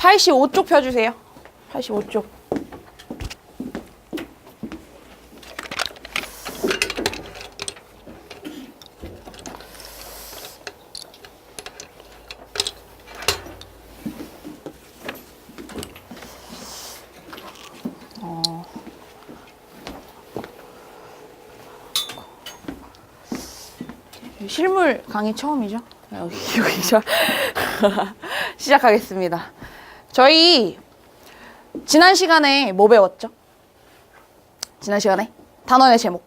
85쪽 펴주세요. 85쪽. 실물 강의 처음이죠? 여기서 시작하겠습니다. 저희 지난 시간에 뭐 배웠죠? 지난 시간에 단원의 제목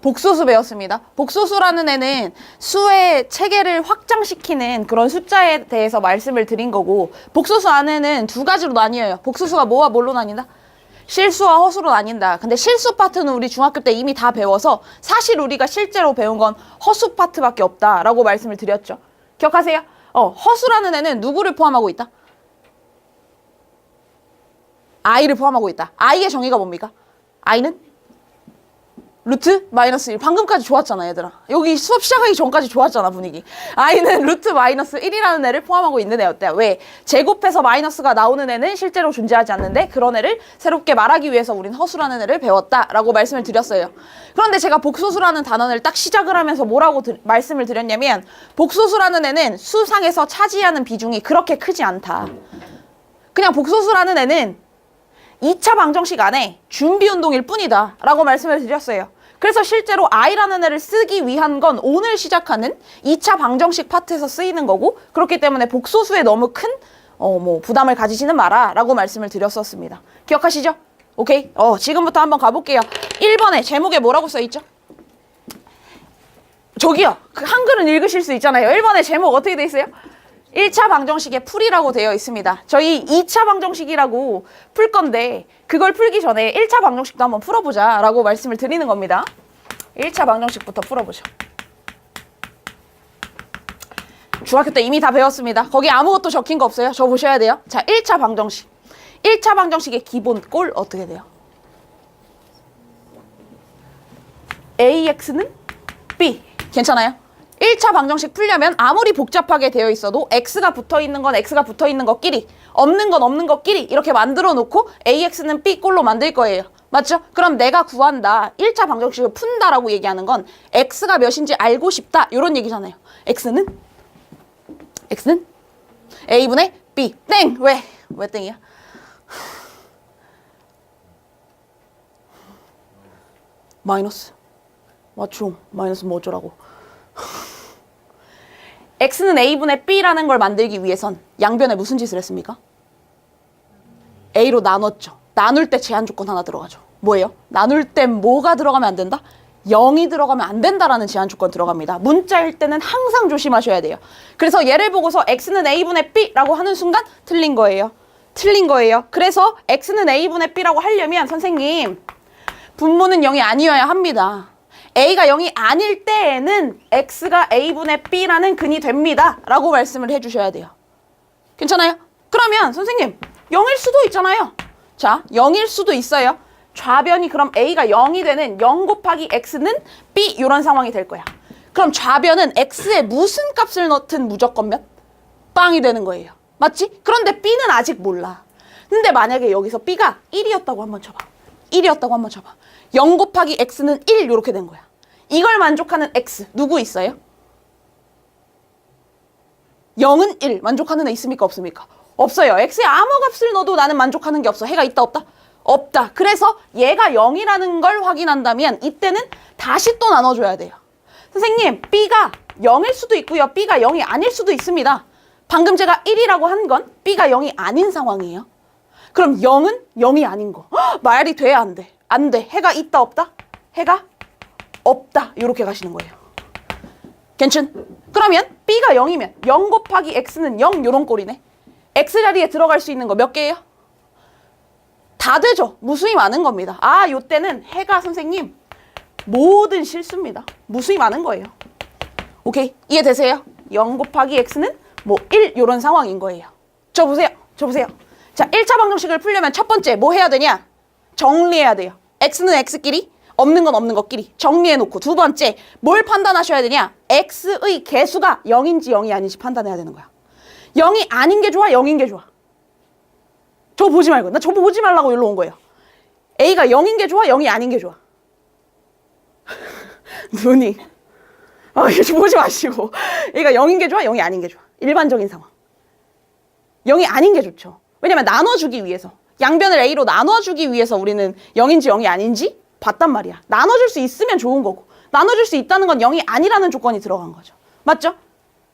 복소수 배웠습니다. 복소수라는 애는 수의 체계를 확장시키는 그런 숫자에 대해서 말씀을 드린 거고, 복소수 안에는 두 가지로 나뉘어요. 복소수가 뭐와 뭘로 나뉜다? 실수와 허수로 나뉜다. 근데 실수 파트는 우리 중학교 때 이미 다 배워서 사실 우리가 실제로 배운 건 허수 파트밖에 없다라고 말씀을 드렸죠. 기억하세요? 허수라는 애는 누구를 포함하고 있다? i를 포함하고 있다. i의 정의가 뭡니까? i는 루트 마이너스 1. 방금까지 좋았잖아, 얘들아. 여기 수업 시작하기 전까지 좋았잖아, 분위기. i는 루트 마이너스 1이라는 애를 포함하고 있는 애였대요. 왜? 제곱해서 마이너스가 나오는 애는 실제로 존재하지 않는데 그런 애를 새롭게 말하기 위해서 우린 허수라는 애를 배웠다라고 말씀을 드렸어요. 그런데 제가 복소수라는 단원을 딱 시작을 하면서 뭐라고 말씀을 드렸냐면, 복소수라는 애는 수상에서 차지하는 비중이 그렇게 크지 않다. 그냥 복소수라는 애는 2차 방정식 안에 준비운동일 뿐이다 라고 말씀을 드렸어요. 그래서 실제로 i라는 애를 쓰기 위한 건 오늘 시작하는 2차 방정식 파트에서 쓰이는 거고, 그렇기 때문에 복소수에 너무 큰 부담을 가지지는 마라 라고 말씀을 드렸었습니다. 기억하시죠? 오케이? 지금부터 한번 가볼게요. 1번에 제목에 뭐라고 써있죠? 저기요, 그 한글은 읽으실 수 있잖아요. 1번에 제목 어떻게 돼 있어요? 1차 방정식의 풀이라고 되어 있습니다. 저희 2차 방정식이라고 풀 건데 그걸 풀기 전에 1차 방정식도 한번 풀어보자 라고 말씀을 드리는 겁니다. 1차 방정식부터 풀어보죠. 중학교 때 이미 다 배웠습니다. 거기 아무것도 적힌 거 없어요. 저 보셔야 돼요. 자, 1차 방정식. 1차 방정식의 기본 꼴 어떻게 돼요? AX는 B. 괜찮아요? 1차 방정식 풀려면 아무리 복잡하게 되어 있어도 x가 붙어있는 건 x가 붙어있는 것끼리, 없는 건 없는 것끼리 이렇게 만들어 놓고 AX는 B 꼴로 만들 거예요. 맞죠? 그럼 내가 구한다, 1차 방정식을 푼다라고 얘기하는 건 x가 몇인지 알고 싶다 이런 얘기잖아요. x는 A분의 B. 땡! 왜 땡이야? 마이너스. 맞죠? 마이너스 뭐 어쩌라고. x는 a분의 b라는 걸 만들기 위해선 양변에 무슨 짓을 했습니까? a로 나눴죠. 나눌 때 제한 조건 하나 들어가죠. 뭐예요? 나눌 때 뭐가 들어가면 안 된다? 0이 들어가면 안 된다라는 제한 조건 들어갑니다. 문자일 때는 항상 조심하셔야 돼요. 그래서 얘를 보고서 x는 a분의 b라고 하는 순간 틀린 거예요. 그래서 x는 a분의 b라고 하려면 선생님, 분모는 0이 아니어야 합니다. a가 0이 아닐 때에는 x가 a분의 b라는 근이 됩니다 라고 말씀을 해주셔야 돼요. 괜찮아요? 그러면 선생님 0일 수도 있잖아요. 자, 0일 수도 있어요. 좌변이 그럼 a가 0이 되는 0 곱하기 x는 b 이런 상황이 될 거야. 그럼 좌변은 x에 무슨 값을 넣든 무조건 몇? 빵이 되는 거예요. 맞지? 그런데 b는 아직 몰라. 근데 만약에 여기서 b가 1이었다고 한번 쳐봐. 0 곱하기 x는 1 이렇게 된 거야. 이걸 만족하는 x 누구 있어요? 0은 1 만족하는 애 있습니까? 없습니까? 없어요. x에 아무 값을 넣어도 나는 만족하는 게 없어. 해가 있다 없다? 없다. 그래서 얘가 0이라는 걸 확인한다면 이때는 다시 또 나눠줘야 돼요. 선생님, b가 0일 수도 있고요. b가 0이 아닐 수도 있습니다. 방금 제가 1이라고 한 건 b가 0이 아닌 상황이에요. 그럼 0은 0이 아닌 거. 말이 돼? 안 돼? 안 돼. 해가 있다 없다? 해가 없다. 이렇게 가시는 거예요. 괜찮? 그러면 b가 0이면 0 곱하기 x는 0 요런 꼴이네. x 자리에 들어갈 수 있는 거 몇 개예요? 다 되죠. 무수히 많은 겁니다. 요때는 해가 선생님 모든 실수입니다. 무수히 많은 거예요. 오케이? 이해되세요? 0 곱하기 x는 1 요런 상황인 거예요. 저 보세요. 자, 1차 방정식을 풀려면 첫 번째 뭐 해야 되냐? 정리해야 돼요. x는 x끼리, 없는 건 없는 것끼리 정리해놓고, 두 번째 뭘 판단하셔야 되냐? x의 개수가 0인지 0이 아닌지 판단해야 되는 거야. 0이 아닌 게 좋아? 0인 게 좋아? 저거 보지 말고. 나 저거 보지 말라고 일로 온 거예요. A가 0인 게 좋아? 0이 아닌 게 좋아? 눈이. 이거 보지 마시고. A가 0인 게 좋아? 0이 아닌 게 좋아? 일반적인 상황. 0이 아닌 게 좋죠. 왜냐면 나눠주기 위해서. 양변을 A로 나눠주기 위해서 우리는 0인지 0이 아닌지 봤단 말이야. 나눠줄 수 있으면 좋은 거고. 나눠줄 수 있다는 건 0이 아니라는 조건이 들어간 거죠. 맞죠?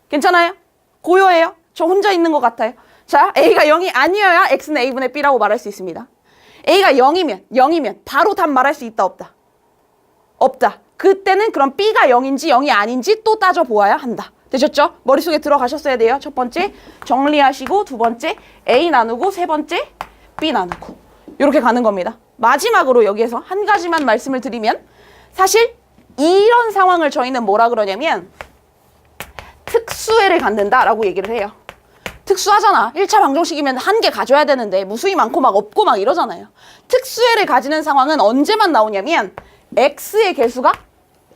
괜찮아요? 고요해요? 저 혼자 있는 것 같아요. 자, A가 0이 아니어야 X는 A분의 B라고 말할 수 있습니다. A가 0이면 바로 답 말할 수 있다 없다? 없다. 그때는 그럼 B가 0인지 0이 아닌지 또 따져보아야 한다. 되셨죠? 머릿속에 들어가셨어야 돼요. 첫 번째 정리하시고, 두 번째 A 나누고, 세 번째 B 나누고, 이렇게 가는 겁니다. 마지막으로 여기에서 한 가지만 말씀을 드리면, 사실 이런 상황을 저희는 뭐라 그러냐면 특수해를 갖는다라고 얘기를 해요. 특수하잖아. 1차 방정식이면 한 개 가져야 되는데 무수히 많고 막 없고 막 이러잖아요. 특수해를 가지는 상황은 언제만 나오냐면 X의 개수가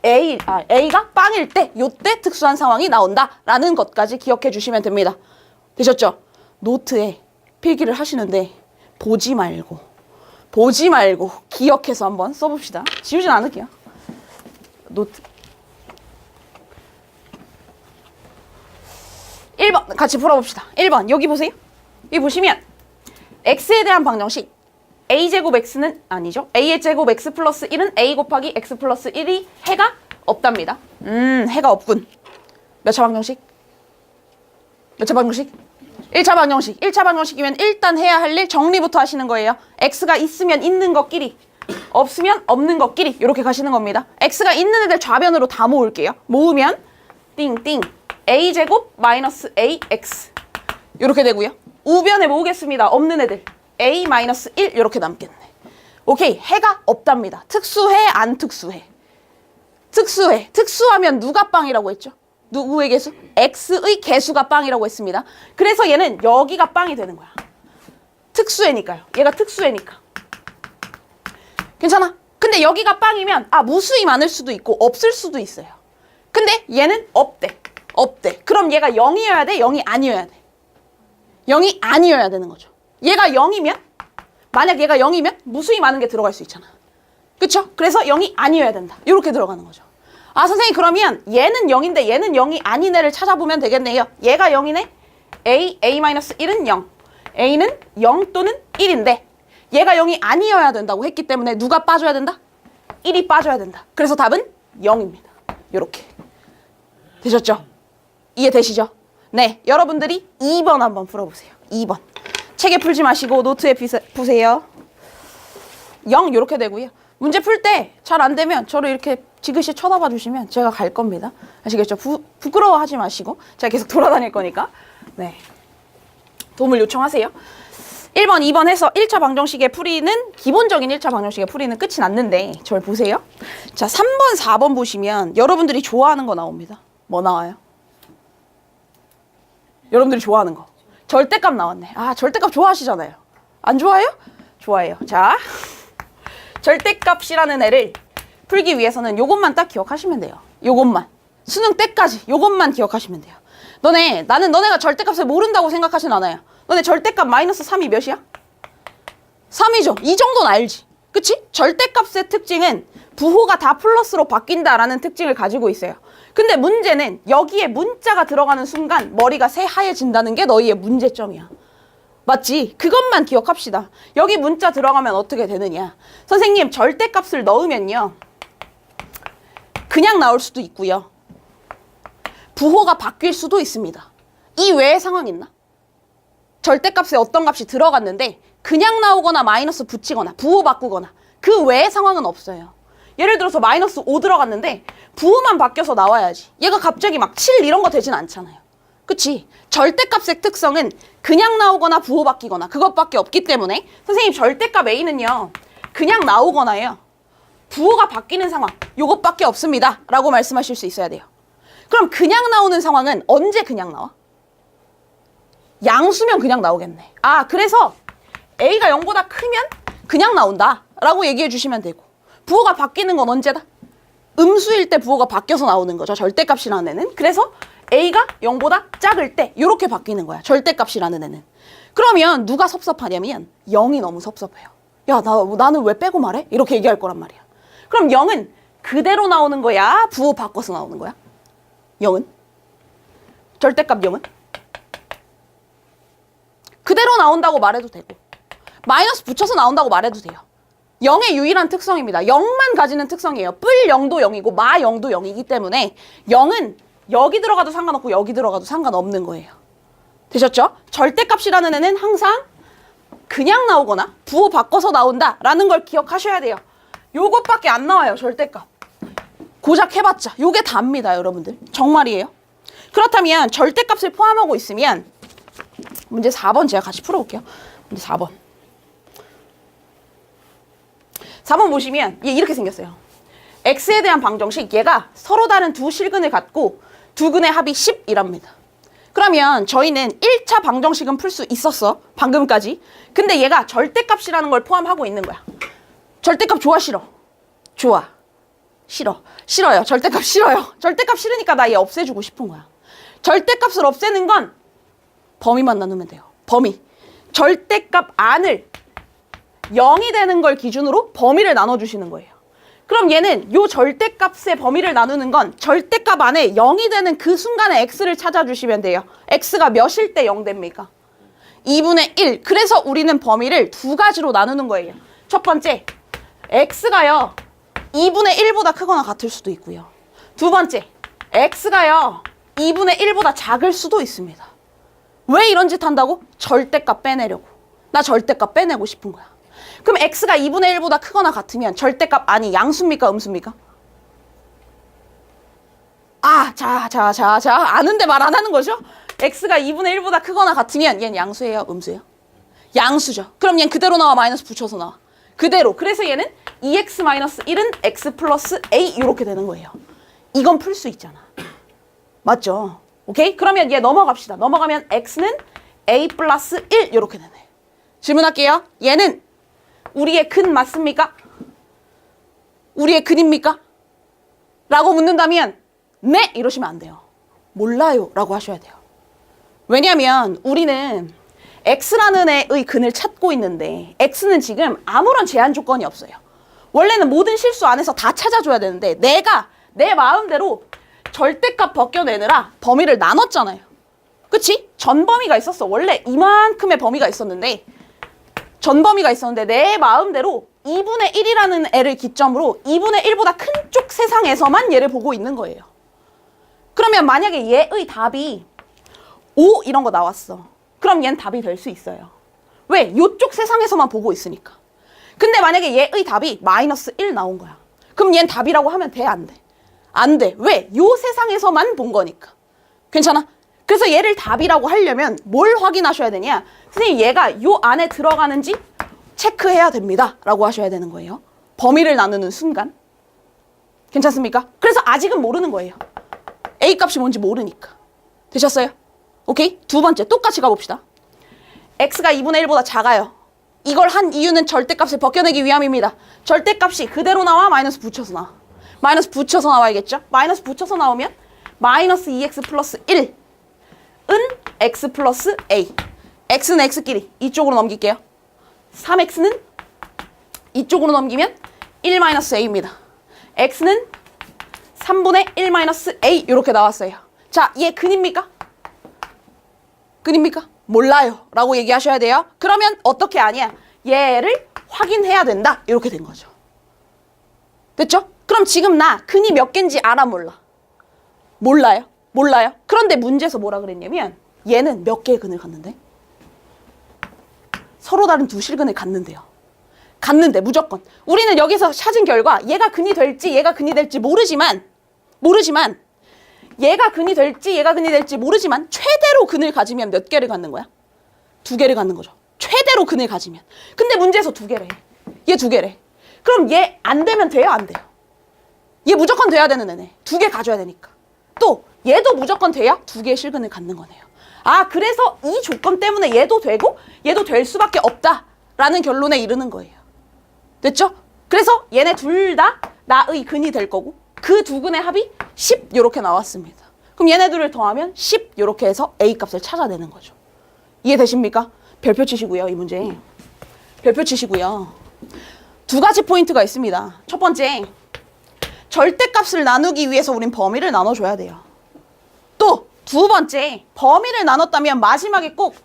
A가 빵일 때, 요때 특수한 상황이 나온다라는 것까지 기억해 주시면 됩니다. 되셨죠? 노트에 필기를 하시는데 보지 말고 기억해서 한번 써봅시다. 지우진 않을게요. 노트 1번 같이 풀어봅시다. 1번 여기 보세요. 여기 보시면 X에 대한 방정식 A제곱 X는 아니죠. A의 제곱 X 플러스 1은 A 곱하기 X 플러스 1이 해가 없답니다. 해가 없군. 몇 차 방정식? 몇 차 방정식? 1차 방정식. 1차 방정식이면 일단 해야 할 일 정리부터 하시는 거예요. X가 있으면 있는 것끼리, 없으면 없는 것끼리 이렇게 가시는 겁니다. X가 있는 애들 좌변으로 다 모을게요. 모으면 띵띵 A제곱 마이너스 AX 이렇게 되고요. 우변에 모으겠습니다. 없는 애들 A 마이너스 1 이렇게 남겠네. 오케이. 해가 없답니다. 특수해 안 특수해? 특수해. 특수하면 누가 빵이라고 했죠? 누구의 개수? X의 개수가 빵이라고 했습니다. 그래서 얘는 여기가 빵이 되는 거야. 특수해니까요. 얘가 특수해니까. 괜찮아? 근데 여기가 빵이면 무수히 많을 수도 있고 없을 수도 있어요. 근데 얘는 없대. 그럼 얘가 0이어야 돼? 0이 아니어야 돼? 0이 아니어야 되는 거죠. 얘가 0이면, 만약 얘가 0이면 무수히 많은 게 들어갈 수 있잖아. 그쵸? 그래서 0이 아니어야 된다. 이렇게 들어가는 거죠. 선생님 그러면 얘는 0인데 얘는 0이 아닌 애를 찾아보면 되겠네요. 얘가 0이네? A-1은 0. A는 0 또는 1인데 얘가 0이 아니어야 된다고 했기 때문에 누가 빠져야 된다? 1이 빠져야 된다. 그래서 답은 0입니다. 요렇게. 되셨죠? 이해되시죠? 네, 여러분들이 2번 한번 풀어보세요. 2번. 책에 풀지 마시고 노트에 푸세요. 0 요렇게 되고요. 문제 풀 때 잘 안 되면 저를 이렇게 지그시 쳐다봐 주시면 제가 갈 겁니다. 아시겠죠? 부끄러워하지 마시고 제가 계속 돌아다닐 거니까. 네, 도움을 요청하세요. 1번, 2번 해서 1차 방정식의 풀이는, 기본적인 1차 방정식의 풀이는 끝이 났는데 저를 보세요. 자, 3번, 4번 보시면 여러분들이 좋아하는 거 나옵니다. 뭐 나와요? 여러분들이 좋아하는 거. 절대값 나왔네. 절대값 좋아하시잖아요. 안 좋아해요? 좋아해요. 자, 절대값이라는 애를 풀기 위해서는 요것만 딱 기억하시면 돼요. 요것만. 수능 때까지 요것만 기억하시면 돼요. 너네가 절대값을 모른다고 생각하진 않아요. 너네 절대값 마이너스 3이 몇이야? 3이죠. 이 정도는 알지. 그치? 절대값의 특징은 부호가 다 플러스로 바뀐다라는 특징을 가지고 있어요. 근데 문제는 여기에 문자가 들어가는 순간 머리가 새하얘진다는 게 너희의 문제점이야. 맞지? 그것만 기억합시다. 여기 문자 들어가면 어떻게 되느냐. 선생님, 절대값을 넣으면요, 그냥 나올 수도 있고요, 부호가 바뀔 수도 있습니다. 이 외에 상황 있나? 절대값에 어떤 값이 들어갔는데 그냥 나오거나 마이너스 붙이거나 부호 바꾸거나 그 외의 상황은 없어요. 예를 들어서 마이너스 5 들어갔는데 부호만 바뀌어서 나와야지. 얘가 갑자기 막 7 이런 거 되진 않잖아요. 그치? 절대값의 특성은 그냥 나오거나 부호 바뀌거나 그것밖에 없기 때문에 선생님 절대값 A는요, 그냥 나오거나요, 부호가 바뀌는 상황 요것밖에 없습니다 라고 말씀하실 수 있어야 돼요. 그럼 그냥 나오는 상황은 언제 그냥 나와? 양수면 그냥 나오겠네. 그래서 A가 0보다 크면 그냥 나온다 라고 얘기해 주시면 되고, 부호가 바뀌는 건 언제다? 음수일 때 부호가 바뀌어서 나오는 거죠. 절대값이라는 애는. 그래서 a가 0보다 작을 때 이렇게 바뀌는 거야. 절대값이라는 애는. 그러면 누가 섭섭하냐면 0이 너무 섭섭해요. 야, 나는 왜 빼고 말해? 이렇게 얘기할 거란 말이야. 그럼 0은 그대로 나오는 거야? 부호 바꿔서 나오는 거야? 0은? 절대값 0은? 그대로 나온다고 말해도 되고 마이너스 붙여서 나온다고 말해도 돼요. 0의 유일한 특성입니다. 0만 가지는 특성이에요. 뿔 0도 0이고 마 0도 0이기 때문에 0은 여기 들어가도 상관없고 여기 들어가도 상관없는 거예요. 되셨죠? 절대값이라는 애는 항상 그냥 나오거나 부호 바꿔서 나온다라는 걸 기억하셔야 돼요. 요것밖에 안 나와요. 절대값. 고작 해봤자 요게 답니다. 여러분들. 정말이에요. 그렇다면 절대값을 포함하고 있으면 문제 4번 제가 같이 풀어볼게요. 문제 4번. 4번 보시면 얘 이렇게 생겼어요. x에 대한 방정식 얘가 서로 다른 두 실근을 갖고 두 근의 합이 10이랍니다. 그러면 저희는 1차 방정식은 풀 수 있었어. 방금까지. 근데 얘가 절대값이라는 걸 포함하고 있는 거야. 절대값 좋아 싫어? 좋아. 싫어. 싫어요. 절대값 싫어요. 절대값 싫으니까 나 얘 없애주고 싶은 거야. 절대값을 없애는 건 범위만 나누면 돼요. 범위. 절대값 안을 0이 되는 걸 기준으로 범위를 나눠주시는 거예요. 그럼 얘는 요 절대값의 범위를 나누는 건 절대값 안에 0이 되는 그 순간에 x를 찾아주시면 돼요. x가 몇일 때 0 됩니까? 2분의 1. 그래서 우리는 범위를 두 가지로 나누는 거예요. 첫 번째, x가요 2분의 1보다 크거나 같을 수도 있고요. 두 번째, x가요 2분의 1보다 작을 수도 있습니다. 왜 이런 짓 한다고? 절대값 빼내려고. 나 절대값 빼내고 싶은 거야. 그럼 x가 2분의 1보다 크거나 같으면 절대값 안이 양수입니까? 음수입니까? 아는데 말 안 하는 거죠? x가 2분의 1보다 크거나 같으면 얘는 양수예요? 음수예요? 양수죠. 그럼 얘는 그대로 나와? 마이너스 붙여서 나와? 그대로. 그래서 얘는 2x-1은 x 플러스 a 이렇게 되는 거예요. 이건 풀 수 있잖아. 맞죠? 오케이? 그러면 얘 넘어갑시다. 넘어가면 x는 a 플러스 1 이렇게 되네. 질문할게요. 얘는 우리의 근 맞습니까? 우리의 근입니까? 라고 묻는다면 네! 이러시면 안 돼요. 몰라요 라고 하셔야 돼요. 왜냐하면 우리는 x라는 애의 근을 찾고 있는데 x는 지금 아무런 제한 조건이 없어요. 원래는 모든 실수 안에서 다 찾아줘야 되는데 내가 내 마음대로 절대값 벗겨내느라 범위를 나눴잖아요. 그치? 전범위가 있었어. 원래 이만큼의 범위가 있었는데 전범위가 있었는데 내 마음대로 2분의 1이라는 애를 기점으로 2분의 1보다 큰 쪽 세상에서만 얘를 보고 있는 거예요. 그러면 만약에 얘의 답이 5 이런 거 나왔어. 그럼 얘는 답이 될 수 있어요. 왜? 요쪽 세상에서만 보고 있으니까. 근데 만약에 얘의 답이 마이너스 1 나온 거야. 그럼 얘는 답이라고 하면 돼? 안 돼? 안 돼. 왜? 요 세상에서만 본 거니까. 괜찮아? 그래서 얘를 답이라고 하려면 뭘 확인하셔야 되냐? 선생님 얘가 요 안에 들어가는지 체크해야 됩니다. 라고 하셔야 되는 거예요. 범위를 나누는 순간. 괜찮습니까? 그래서 아직은 모르는 거예요. A 값이 뭔지 모르니까. 되셨어요? 오케이? 두 번째 똑같이 가봅시다. x가 2분의 1보다 작아요. 이걸 한 이유는 절대값을 벗겨내기 위함입니다. 절대값이 그대로 나와? 마이너스 붙여서 나와? 마이너스 붙여서 나와야겠죠? 마이너스 붙여서 나오면 마이너스 2x 플러스 1은 x 플러스 a. x는 x끼리 이쪽으로 넘길게요. 3x는 이쪽으로 넘기면 1 마이너스 a입니다. x는 3분의 1 마이너스 a 이렇게 나왔어요. 자, 얘 근입니까? 근입니까? 몰라요 라고 얘기하셔야 돼요. 그러면 어떻게 아냐? 얘를 확인해야 된다. 이렇게 된 거죠. 됐죠? 그럼 지금 나 근이 몇 개인지 알아 몰라? 몰라요. 몰라요. 그런데 문제에서 뭐라 그랬냐면 얘는 몇 개의 근을 갖는데? 서로 다른 두 실근을 갖는데요. 갖는데 무조건. 우리는 여기서 찾은 결과 얘가 근이 될지 얘가 근이 될지 모르지만 얘가 근이 될지 얘가 근이 될지 모르지만 최대로 근을 가지면 몇 개를 갖는 거야? 2개를 갖는 거죠. 최대로 근을 가지면. 근데 문제에서 2개래. 얘 2개래. 그럼 얘 안 되면 돼요? 안 돼요? 얘 무조건 돼야 되는 애네. 2개 가져야 되니까. 또 얘도 무조건 돼야 2개의 실근을 갖는 거네요. 아, 그래서 이 조건 때문에 얘도 되고 얘도 될 수밖에 없다라는 결론에 이르는 거예요. 됐죠? 그래서 얘네 둘 다 나의 근이 될 거고 그 두 근의 합이 10 이렇게 나왔습니다. 그럼 그럼 얘네들을 더하면 10 이렇게 해서 A 값을 찾아내는 거죠. 이해되십니까? 별표 치시고요. 이 문제. 별표 치시고요. 두 가지 포인트가 있습니다. 첫 번째, 절대값을 나누기 위해서 우린 범위를 나눠줘야 돼요. 또 두 번째, 범위를 나눴다면 마지막에 꼭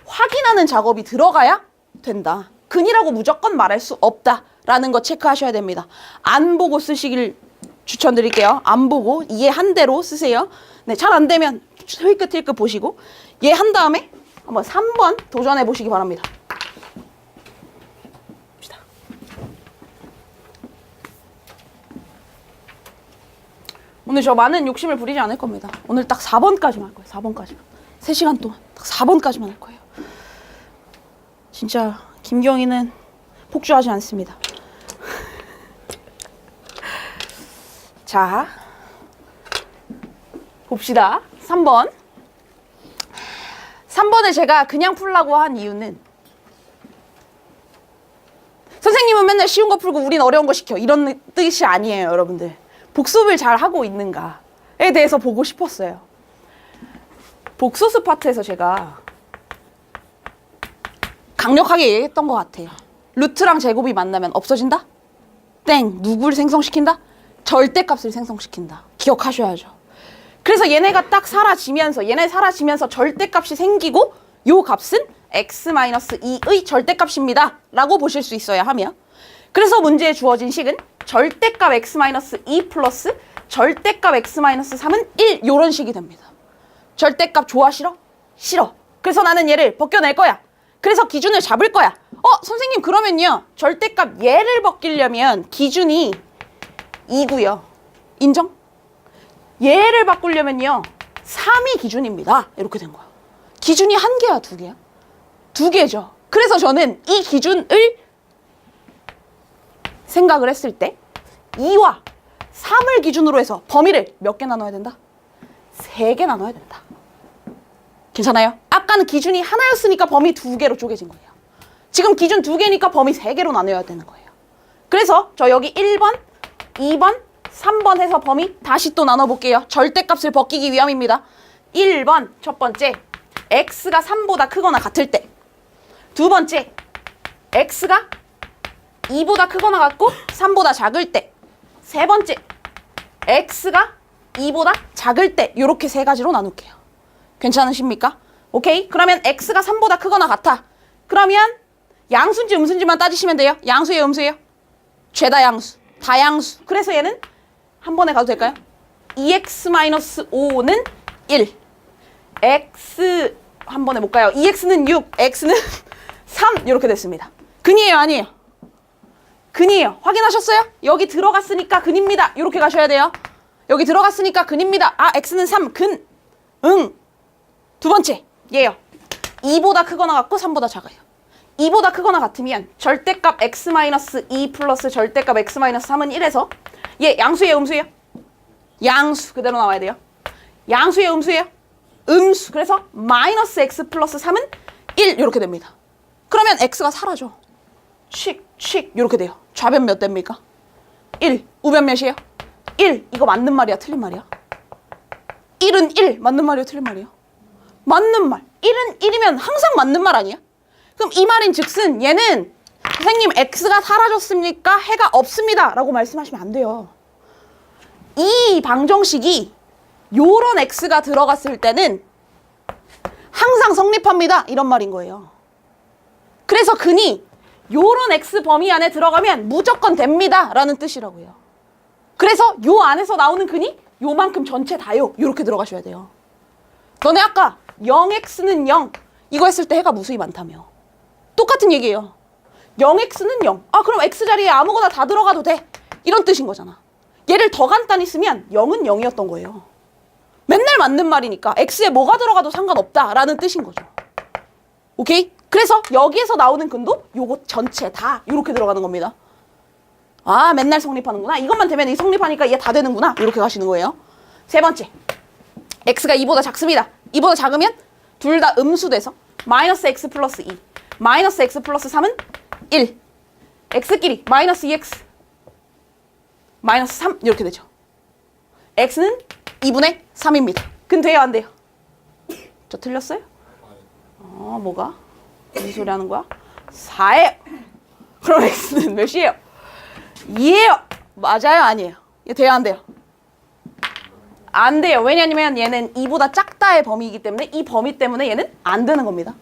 확인하는 작업이 들어가야 된다. 근이라고 무조건 말할 수 없다라는 거 체크하셔야 됩니다. 안 보고 쓰시길 추천드릴게요. 안 보고 이해한 대로 쓰세요. 네, 잘 안 되면 힐끗힐끗 보시고 이해한 다음에 한번 3번 도전해 보시기 바랍니다. 봅시다. 오늘 저 많은 욕심을 부리지 않을 겁니다. 오늘 딱 4번까지만 할 거예요. 4번까지만. 3시간 동안 딱 4번까지만 할 거예요. 진짜 김경희는 폭주하지 않습니다. 자, 봅시다. 3번. 3번을 제가 그냥 풀라고 한 이유는 선생님은 맨날 쉬운 거 풀고 우린 어려운 거 시켜. 이런 뜻이 아니에요, 여러분들. 복습을 잘 하고 있는가에 대해서 보고 싶었어요. 복소수 파트에서 제가 강력하게 얘기했던 것 같아요. 루트랑 제곱이 만나면 없어진다? 땡. 누굴 생성시킨다? 절대값을 생성시킨다. 기억하셔야죠. 그래서 얘네가 딱 사라지면서 얘네 사라지면서 절대값이 생기고 요 값은 x-2의 절대값입니다. 라고 보실 수 있어야 하며 그래서 문제에 주어진 식은 절대값 x-2 플러스 절대값 x-3은 1 요런 식이 됩니다. 절대값 좋아 싫어? 싫어. 그래서 나는 얘를 벗겨낼 거야. 그래서 기준을 잡을 거야. 선생님 그러면요. 절대값 얘를 벗기려면 기준이 2고요. 인정? 얘를 바꾸려면요. 3이 기준입니다. 이렇게 된 거야. 기준이 1개야, 2개야? 2개죠. 그래서 저는 이 기준을 생각을 했을 때 2와 3을 기준으로 해서 범위를 몇 개 나눠야 된다? 3개 나눠야 된다. 괜찮아요? 아까는 기준이 하나였으니까 범위 2개로 쪼개진 거예요. 지금 기준 2개니까 범위 3개로 나눠야 되는 거예요. 그래서 저 여기 1번, 2번, 3번 해서 범위 다시 또 나눠볼게요. 절대값을 벗기기 위함입니다. 1번 첫 번째 x가 3보다 크거나 같을 때 두 번째 x가 2보다 크거나 같고 3보다 작을 때 세 번째 x가 2보다 작을 때 이렇게 세 가지로 나눌게요. 괜찮으십니까? 오케이? 그러면 x가 3보다 크거나 같아. 그러면 양수인지 음수인지만 따지시면 돼요. 양수예요, 음수예요? 최다양수, 다양수. 그래서 얘는 한 번에 가도 될까요? 2x-5는 1. x 한 번에 못 가요. 2x는 6, x는 3 이렇게 됐습니다. 근이에요, 아니에요? 근이에요. 확인하셨어요? 여기 들어갔으니까 근입니다. 이렇게 가셔야 돼요. 여기 들어갔으니까 근입니다. x는 3, 근. 응. 두 번째, 얘요. 2보다 크거나 같고 3보다 작아요. 2보다 크거나 같으면 절대값 x-2 플러스 절대값 x-3은 1에서 얘 양수예요, 음수예요? 양수 그대로 나와야 돼요. 양수예요, 음수예요? 음수. 그래서 마이너스 x 플러스 3은 1 이렇게 됩니다. 그러면 x가 사라져. 칙 이렇게 돼요. 좌변 몇 됩니까? 1. 우변 몇이에요? 1. 이거 맞는 말이야, 틀린 말이야? 1은 1. 맞는 말이야, 틀린 말이야? 맞는 말. 1은 1이면 항상 맞는 말 아니야? 그럼 이 말인 즉슨 얘는 선생님 x가 사라졌습니까? 해가 없습니다. 라고 말씀하시면 안 돼요. 이 방정식이 요런 x가 들어갔을 때는 항상 성립합니다. 이런 말인 거예요. 그래서 근이 요런 x 범위 안에 들어가면 무조건 됩니다. 라는 뜻이라고요. 그래서 요 안에서 나오는 근이 요만큼 전체 다요. 요렇게 들어가셔야 돼요. 너네 아까 0x는 0 이거 했을 때 해가 무수히 많다며. 똑같은 얘기예요. 0x는 0. 그럼 x 자리에 아무거나 다 들어가도 돼. 이런 뜻인 거잖아. 얘를 더 간단히 쓰면 0은 0이었던 거예요. 맨날 맞는 말이니까 x에 뭐가 들어가도 상관없다라는 뜻인 거죠. 오케이? 그래서 여기에서 나오는 근도 요거 전체 다 이렇게 들어가는 겁니다. 맨날 성립하는구나. 이것만 되면 이 성립하니까 얘 다 되는구나. 이렇게 가시는 거예요. 세 번째. x가 2보다 작습니다. 2보다 작으면 둘 다 음수돼서 마이너스 x 플러스 2. 마이너스 x 플러스 3은 1. x끼리 마이너스 2x 마이너스 3 이렇게 되죠. x는 2분의 3입니다. 근 돼요, 안 돼요? 저 틀렸어요? 뭐가? 무슨 소리 하는 거야? 4예요. 그럼 x는 몇이에요? 2예요. 맞아요, 아니에요? 이거 돼요, 안 돼요? 안 돼요. 왜냐면 얘는 2보다 작다의 범위이기 때문에 이 범위 때문에 얘는 안 되는 겁니다.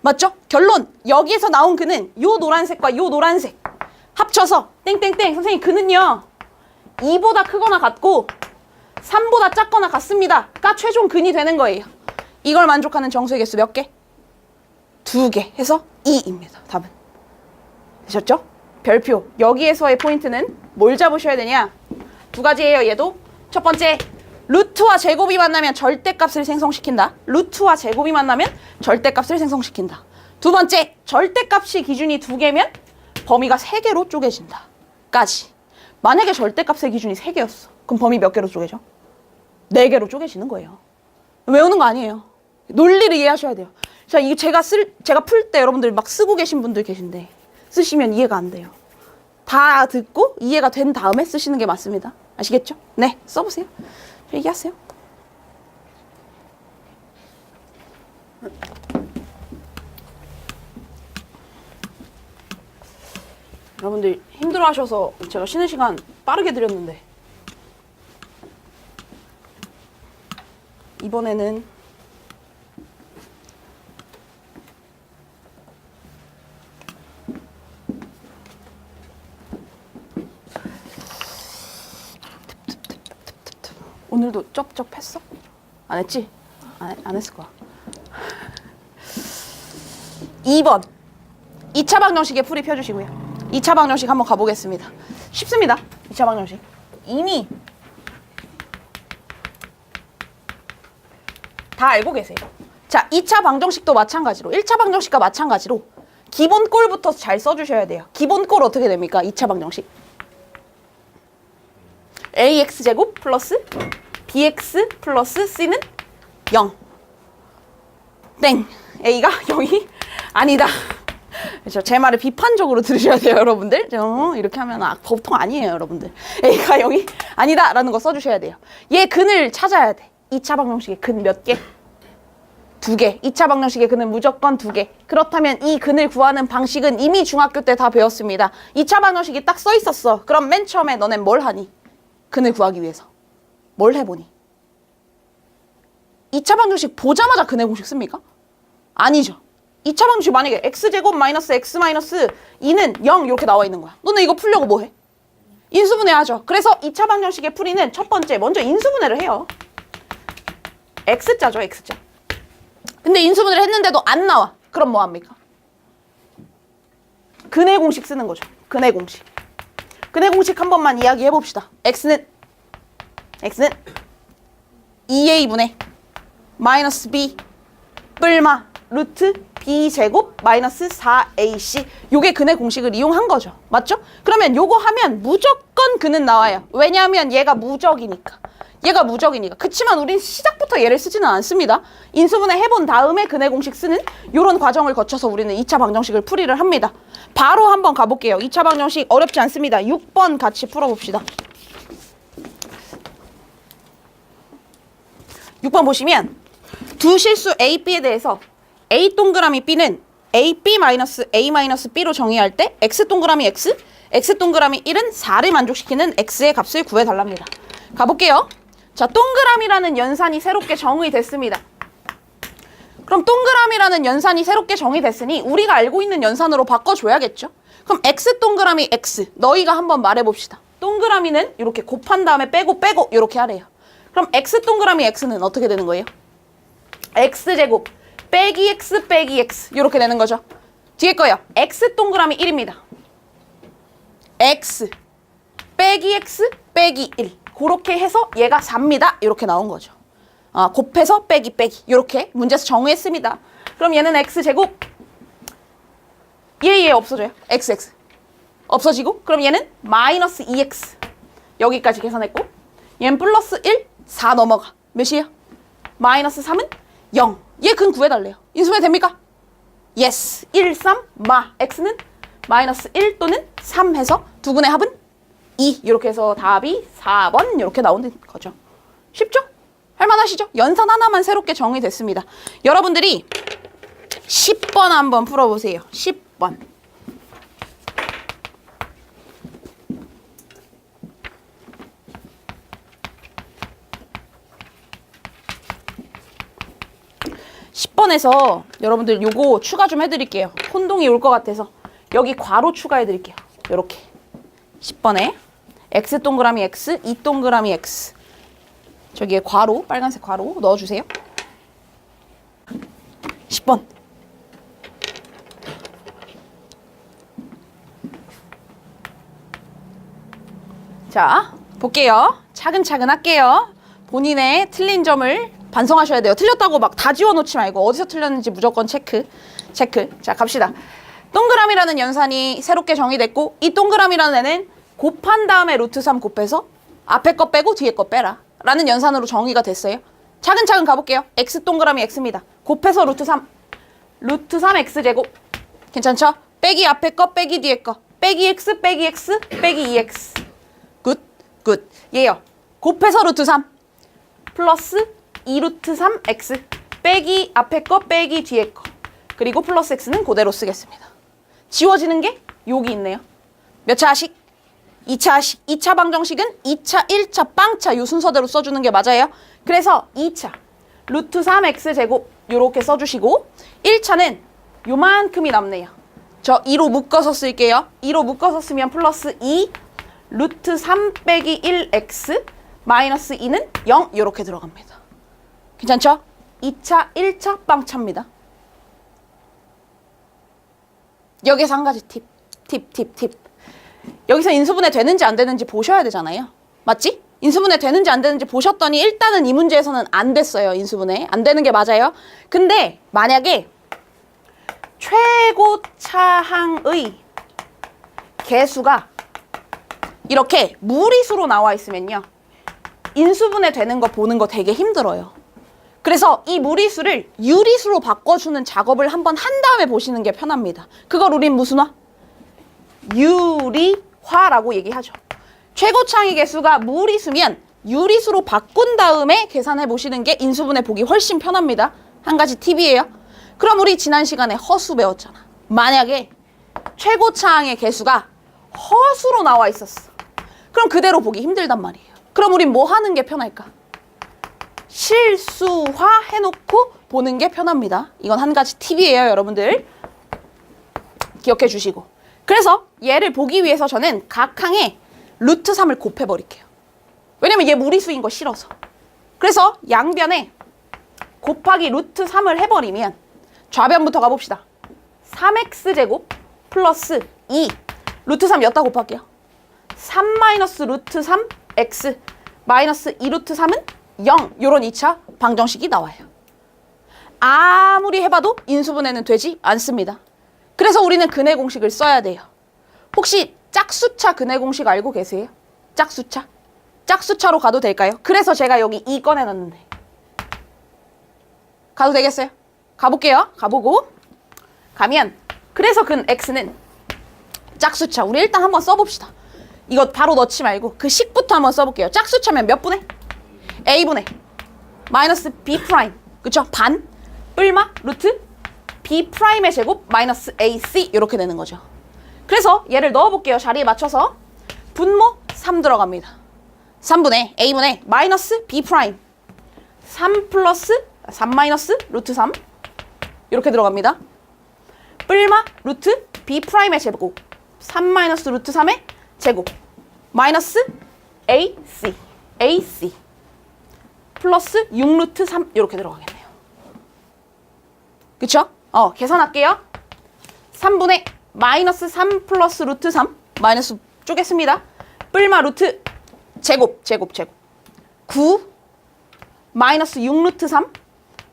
맞죠? 결론! 여기에서 나온 근은 요 노란색과 요 노란색 합쳐서 땡땡땡 선생님 근은요 2보다 크거나 같고 3보다 작거나 같습니다.가 최종 근이 되는 거예요. 이걸 만족하는 정수의 개수 몇 개? 2개 해서 2입니다. 답은. 되셨죠? 별표. 여기에서의 포인트는 뭘 잡으셔야 되냐? 두 가지예요. 얘도. 첫 번째, 루트와 제곱이 만나면 절대값을 생성시킨다. 루트와 제곱이 만나면 절대값을 생성시킨다. 두 번째, 절대값이 기준이 2개면 범위가 3개로 쪼개진다. 까지. 만약에 절대값의 기준이 3개였어. 그럼 범위 몇 개로 쪼개져? 4개로 쪼개지는 거예요. 외우는 거 아니에요. 논리를 이해하셔야 돼요. 자, 이거 제가 풀 때 여러분들 막 쓰고 계신 분들 계신데 쓰시면 이해가 안 돼요. 다 듣고 이해가 된 다음에 쓰시는 게 맞습니다. 아시겠죠? 네, 써보세요. 얘기하세요. 여러분들 힘들어하셔서 제가 쉬는 시간 빠르게 드렸는데 이번에는 오늘도 쩝쩝 했어? 안 했지? 안 했을 거야. 2번 2차 방정식의 풀이 펴주시고요. 2차 방정식 한번 가보겠습니다. 쉽습니다. 2차 방정식 이미 다 알고 계세요. 자, 2차 방정식도 마찬가지로 1차 방정식과 마찬가지로 기본 꼴부터 잘 써주셔야 돼요. 기본 꼴 어떻게 됩니까? 2차 방정식 ax제곱 플러스 bx 플러스 c는 0. 땡. a가 0이 아니다. 그렇죠. 제 말을 비판적으로 들으셔야 돼요, 여러분들. 이렇게 하면 보통 아니에요, 여러분들. a가 0이 아니다 라는 거 써주셔야 돼요. 얘 근을 찾아야 돼. 2차 방정식의 근 몇 개? 2개. 2차 방정식의 근은 무조건 2개. 그렇다면 이 근을 구하는 방식은 이미 중학교 때 다 배웠습니다. 2차 방정식이 딱 써 있었어. 그럼 맨 처음에 너넨 뭘 하니? 근을 구하기 위해서. 뭘 해보니? 2차 방정식 보자마자 근의 공식 씁니까? 아니죠. 2차 방정식 만약에 x제곱 마이너스 x 마이너스 2는 0 이렇게 나와 있는 거야. 너는 이거 풀려고 뭐 해? 인수분해 하죠. 그래서 2차 방정식의 풀이는 첫 번째 먼저 인수분해를 해요. x자죠, x자. 근데 인수분해를 했는데도 안 나와. 그럼 뭐 합니까? 근의 공식 쓰는 거죠. 근의 공식. 근의 공식 한 번만 이야기해 봅시다. x는 2a분의 마이너스 b 뿔마 루트 b제곱 마이너스 4ac 요게 근의 공식을 이용한 거죠. 맞죠? 그러면 요거 하면 무조건 근은 나와요. 왜냐하면 얘가 무적이니까. 그치만 우린 시작부터 얘를 쓰지는 않습니다. 인수분해 해본 다음에 근의 공식 쓰는 요런 과정을 거쳐서 우리는 2차 방정식을 풀이를 합니다. 바로 한번 가볼게요. 2차 방정식 어렵지 않습니다. 6번 같이 풀어봅시다. 6번 보시면 두 실수 A, B에 대해서 A 동그라미 B는 AB-A-B로 정의할 때 X 동그라미 X, X 동그라미 1은 4를 만족시키는 X의 값을 구해달랍니다. 가볼게요. 자, 동그라미라는 연산이 새롭게 정의됐습니다. 그럼 동그라미라는 연산이 새롭게 정의됐으니 우리가 알고 있는 연산으로 바꿔줘야겠죠? 그럼 X 동그라미 X, 너희가 한번 말해봅시다. 동그라미는 이렇게 곱한 다음에 빼고 이렇게 하래요. 그럼 X 동그라미 X는 어떻게 되는 거예요? X제곱 빼기 X 빼기 X 이렇게 되는 거죠. 뒤에 거요. X 동그라미 1입니다. X 빼기 X 빼기 1 그렇게 해서 얘가 4입니다. 이렇게 나온 거죠. 곱해서 빼기 이렇게 문제에서 정의했습니다. 그럼 얘는 X제곱 얘 없어져요. XX 없어지고 그럼 얘는 마이너스 2X 여기까지 계산했고 얘는 플러스 1 4 넘어가. 몇이에요? 마이너스 3은 0. 얘 근 구해달래요. 인수분해 됩니까? 예스. 1, 3, 마. x는 마이너스 1 또는 3 해서 두 근의 합은 2. 이렇게 해서 답이 4번 이렇게 나오는 거죠. 쉽죠? 할만하시죠? 연산 하나만 새롭게 정의됐습니다. 여러분들이 10번 한번 풀어보세요. 10번. (10번에서) 여러분들 요거 추가 좀 해드릴게요. 혼동이 올 것 같아서 여기 괄호 추가해드릴게요. 요렇게 10번에 x 동그라미 x, 2 동그라미 x, 저기에 괄호, 빨간색 괄호 넣어주세요. 10번. 자, 볼게요. 차근차근 할게요. 본인의 틀린 점을 반성하셔야 돼요. 틀렸다고 막 다 지워놓지 말고 어디서 틀렸는지 무조건 체크. 자, 갑시다. 동그라미라는 연산이 새롭게 정의됐고 이 동그라미라는 애는 곱한 다음에 루트 3 곱해서 앞에 거 빼고 뒤에 거 빼라 라는 연산으로 정의가 됐어요. 차근차근 가볼게요. x 동그라미 x입니다. 곱해서 루트 3 x제곱. 괜찮죠? 빼기 앞에 거 빼기 뒤에 거 빼기 x 빼기 x 빼기 2x. 굿. 얘요. 곱해서 루트 3 플러스 2 루트 3x 빼기 앞에 거 빼기 뒤에 거 그리고 플러스 x는 그대로 쓰겠습니다. 지워지는 게 여기 있네요. 몇 차 하식? 2차 하식. 2차 방정식은 2차, 1차, 빵차 요 순서대로 써주는 게 맞아요. 그래서 2차 루트 3x제곱 요렇게 써주시고 1차는 요만큼이 남네요. 저 2로 묶어서 쓸게요. 2로 묶어서 쓰면 플러스 2 루트 3 빼기 1x 마이너스 2는 0 요렇게 들어갑니다. 괜찮죠? 2차, 1차 빵차입니다. 여기서 한 가지 팁. 여기서 인수분해 되는지 안 되는지 보셔야 되잖아요. 맞지? 인수분해 되는지 안 되는지 보셨더니 일단은 이 문제에서는 안 됐어요. 인수분해. 안 되는 게 맞아요. 근데 만약에 최고차항의 개수가 이렇게 무리수로 나와 있으면요. 인수분해 되는 거 보는 거 되게 힘들어요. 그래서 이 무리수를 유리수로 바꿔주는 작업을 한번 한 다음에 보시는 게 편합니다. 그걸 우린 무슨 화? 유리화라고 얘기하죠. 최고차항의 개수가 무리수면 유리수로 바꾼 다음에 계산해 보시는 게 인수분해 보기 훨씬 편합니다. 한 가지 팁이에요. 그럼 우리 지난 시간에 허수 배웠잖아. 만약에 최고차항의 개수가 허수로 나와 있었어. 그럼 그대로 보기 힘들단 말이에요. 그럼 우린 뭐 하는 게 편할까? 실수화 해놓고 보는 게 편합니다. 이건 한 가지 팁이에요, 여러분들. 기억해 주시고. 그래서 얘를 보기 위해서 저는 각 항에 루트 3을 곱해버릴게요. 왜냐면 얘 무리수인 거 싫어서. 그래서 양변에 곱하기 루트 3을 해버리면 좌변부터 가봅시다. 3x제곱 플러스 2 루트 3 여기다 곱할게요. 3 마이너스 루트 3x 마이너스 2 루트 3은 0 요런 2차 방정식이 나와요. 아무리 해봐도 인수분해는 되지 않습니다. 그래서 우리는 근해 공식을 써야 돼요. 혹시 짝수차 근해 공식 알고 계세요? 짝수차? 짝수차로 가도 될까요? 그래서 제가 여기 2 꺼내놨는데 가도 되겠어요? 가볼게요. 가보고 가면 그래서 근 x는 짝수차. 우리 일단 한번 써봅시다. 이거 바로 넣지 말고 그 식부터 한번 써볼게요. 짝수차면 몇 분의? a분의 마이너스 b 프라임. 그쵸? 반 뿔마 루트 b 프라임의 제곱 마이너스 ac 이렇게 되는 거죠. 그래서 얘를 넣어볼게요. 자리에 맞춰서 분모 3 들어갑니다. 3분의 a분의 마이너스 b 프라임 3 플러스 3 마이너스 루트 3 이렇게 들어갑니다. 뿔마 루트 b 프라임의 제곱 3 마이너스 루트 3의 제곱 마이너스 ac 플러스 6 루트 3 이렇게 들어가겠네요. 그쵸? 계산할게요. 3분의 마이너스 3 플러스 루트 3 마이너스 쪼갰습니다. 뿔마 루트 제곱 9 마이너스 6 루트 3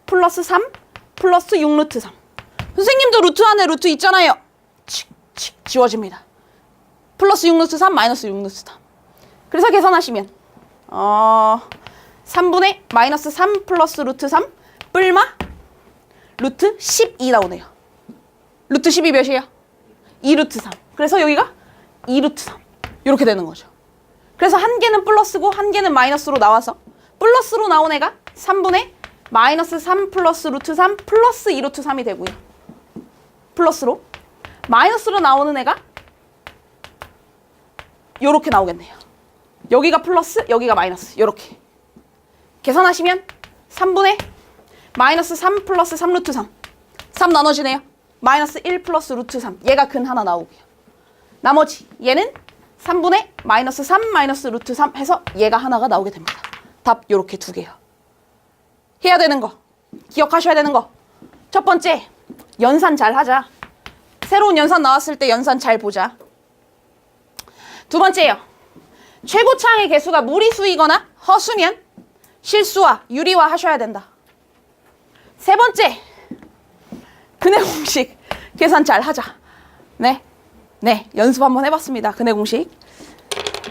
플러스 3 플러스 6 루트 3 선생님도 루트 안에 루트 있잖아요. 칙칙 지워집니다. 플러스 6 루트 3 마이너스 6 루트 3 그래서 계산하시면 3분의 마이너스 3 플러스 루트 3 뿔마 루트 12 나오네요. 루트 12 몇이에요? 2 루트 3 그래서 여기가 2 루트 3 이렇게 되는 거죠. 그래서 한 개는 플러스고 한 개는 마이너스로 나와서 플러스로 나온 애가 3분의 마이너스 3 플러스 루트 3 플러스 2 루트 3이 되고요. 플러스로. 마이너스로 나오는 애가 요렇게 나오겠네요. 여기가 플러스, 여기가 마이너스. 요렇게. 계산하시면 3분의 마이너스 3 플러스 3 루트 3. 3 나눠지네요. 마이너스 1 플러스 루트 3. 얘가 근 하나 나오고요. 나머지 얘는 3분의 마이너스 3 마이너스 루트 3 해서 얘가 하나가 나오게 됩니다. 답 요렇게 두 개요. 해야 되는 거, 기억하셔야 되는 거. 첫 번째, 연산 잘 하자. 새로운 연산 나왔을 때 연산 잘 보자. 두 번째요. 최고차항의 개수가 무리수이거나 허수면 실수와 유리화 하셔야 된다. 세 번째, 근해 공식 계산 잘 하자. 네, 연습 한번 해봤습니다. 근해 공식.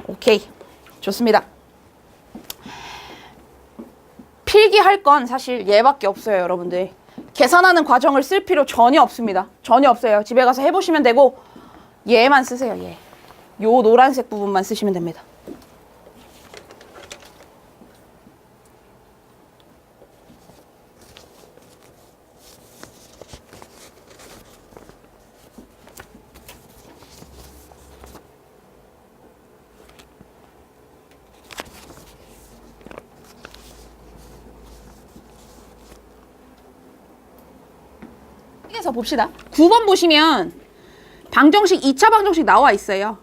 오케이, 좋습니다. 필기할 건 사실 얘밖에 없어요, 여러분들. 계산하는 과정을 쓸 필요 전혀 없습니다. 전혀 없어요. 집에 가서 해보시면 되고 얘만 쓰세요, 얘. 요 노란색 부분만 쓰시면 됩니다. 해서 봅시다. 9번 보시면 방정식 2차 방정식 나와 있어요.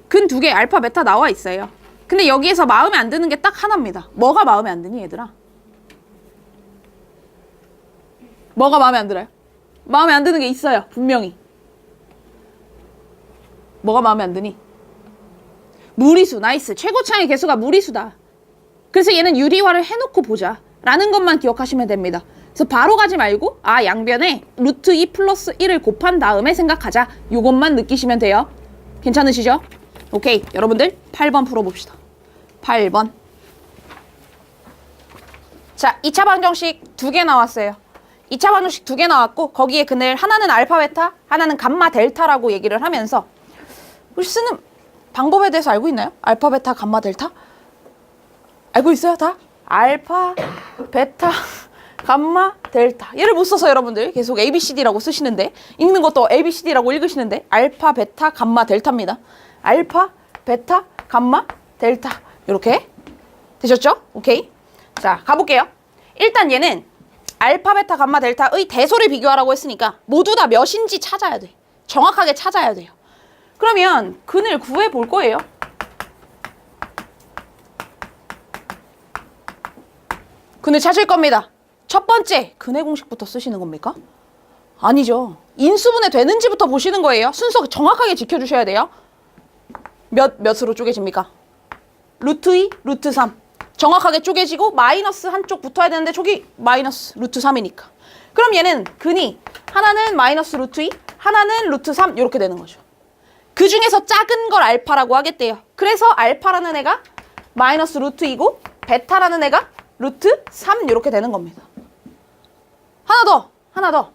근 두 개 알파 베타 나와 있어요. 근데 여기에서 마음에 안 드는 게 딱 하나입니다. 뭐가 마음에 안 드니 얘들아? 뭐가 마음에 안 들어요? 마음에 안 드는 게 있어요. 분명히. 뭐가 마음에 안 드니? 무리수. 나이스. 최고차항의 개수가 무리수다. 그래서 얘는 유리화를 해놓고 보자 라는 것만 기억하시면 됩니다. 그래서 바로 가지 말고 양변에 루트 2 플러스 1을 곱한 다음에 생각하자. 요것만 느끼시면 돼요. 괜찮으시죠? 오케이. 여러분들 8번 풀어봅시다. 8번. 자, 2차 방정식 2개 나왔어요. 2차 방정식 2개 나왔고 거기에 근을 하나는 알파 베타, 하나는 감마 델타라고 얘기를 하면서 우리 쓰는 방법에 대해서 알고 있나요? 알파 베타, 감마 델타? 알고 있어요, 다? 알파, 베타, 감마, 델타. 얘를 못 써서 여러분들 계속 ABCD라고 쓰시는데 읽는 것도 ABCD라고 읽으시는데 알파, 베타, 감마, 델타입니다. 알파, 베타, 감마, 델타. 이렇게 되셨죠? 오케이. 자, 가볼게요. 일단 얘는 알파, 베타, 감마, 델타의 대소를 비교하라고 했으니까 모두 다 몇인지 찾아야 돼. 정확하게 찾아야 돼요. 그러면 근을 구해 볼 거예요. 근을 찾을 겁니다. 첫 번째, 근해 공식부터 쓰시는 겁니까? 아니죠. 인수분해 되는지부터 보시는 거예요. 순서 정확하게 지켜주셔야 돼요. 몇으로 쪼개집니까? 루트 2, 루트 3. 정확하게 쪼개지고 마이너스 한쪽 붙어야 되는데 저기 마이너스 루트 3이니까. 그럼 얘는 근이 하나는 마이너스 루트 2, 하나는 루트 3 이렇게 되는 거죠. 그 중에서 작은 걸 알파라고 하겠대요. 그래서 알파라는 애가 마이너스 루트 2고 베타라는 애가 루트 3 이렇게 되는 겁니다. 하나 더.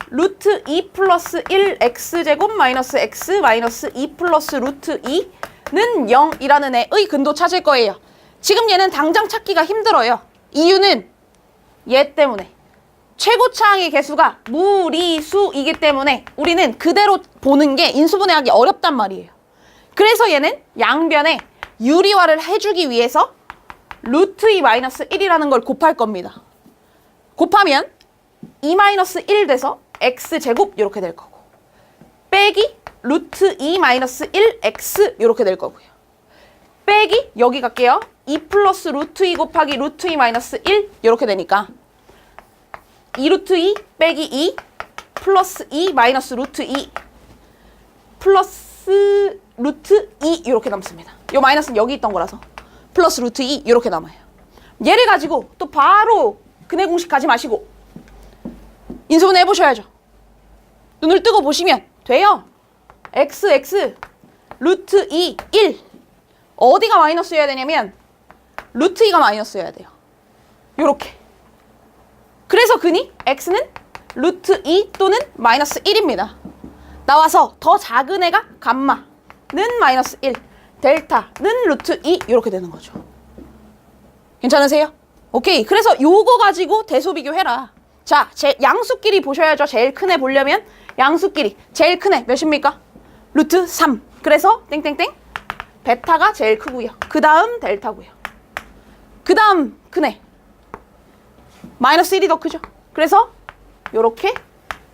루트 2 플러스 1 x제곱 마이너스 x 마이너스 2 플러스 루트 2는 0이라는 애의 근도 찾을 거예요. 지금 얘는 당장 찾기가 힘들어요. 이유는 얘 때문에. 최고차항의 개수가 무리수이기 때문에 우리는 그대로 보는 게 인수분해하기 어렵단 말이에요. 그래서 얘는 양변에 유리화를 해주기 위해서 루트 2 마이너스 1이라는 걸 곱할 겁니다. 곱하면 2 마이너스 1 돼서 x제곱 이렇게 될 거고 빼기 루트 2 마이너스 1 x 이렇게 될 거고요. 빼기 여기 갈게요. 2 플러스 루트 2 곱하기 루트 2 마이너스 1 이렇게 되니까 2 루트 2 빼기 2 플러스 2 마이너스 루트 2 플러스 루트 2 이렇게 남습니다. 요 마이너스는 여기 있던 거라서 플러스 루트 2 이렇게 남아요. 얘를 가지고 또 바로 근해 공식 가지 마시고 인수분해 해보셔야죠. 눈을 뜨고 보시면 돼요. x 루트 2 1 어디가 마이너스여야 되냐면 루트 2가 마이너스여야 돼요. 요렇게. 그래서 근이 x는 루트 2 또는 마이너스 1입니다. 나와서 더 작은 애가 감마는 마이너스 1 델타는 루트 2 이렇게 되는 거죠. 괜찮으세요? 오케이. 그래서 요거 가지고 대소 비교해라. 자, 양수끼리 보셔야죠. 제일 큰 애 보려면 양수끼리. 제일 큰 애 몇입니까? 루트 3. 그래서 땡땡땡 베타가 제일 크고요. 그 다음 델타고요. 그 다음 큰 애. 마이너스 1이 더 크죠. 그래서 요렇게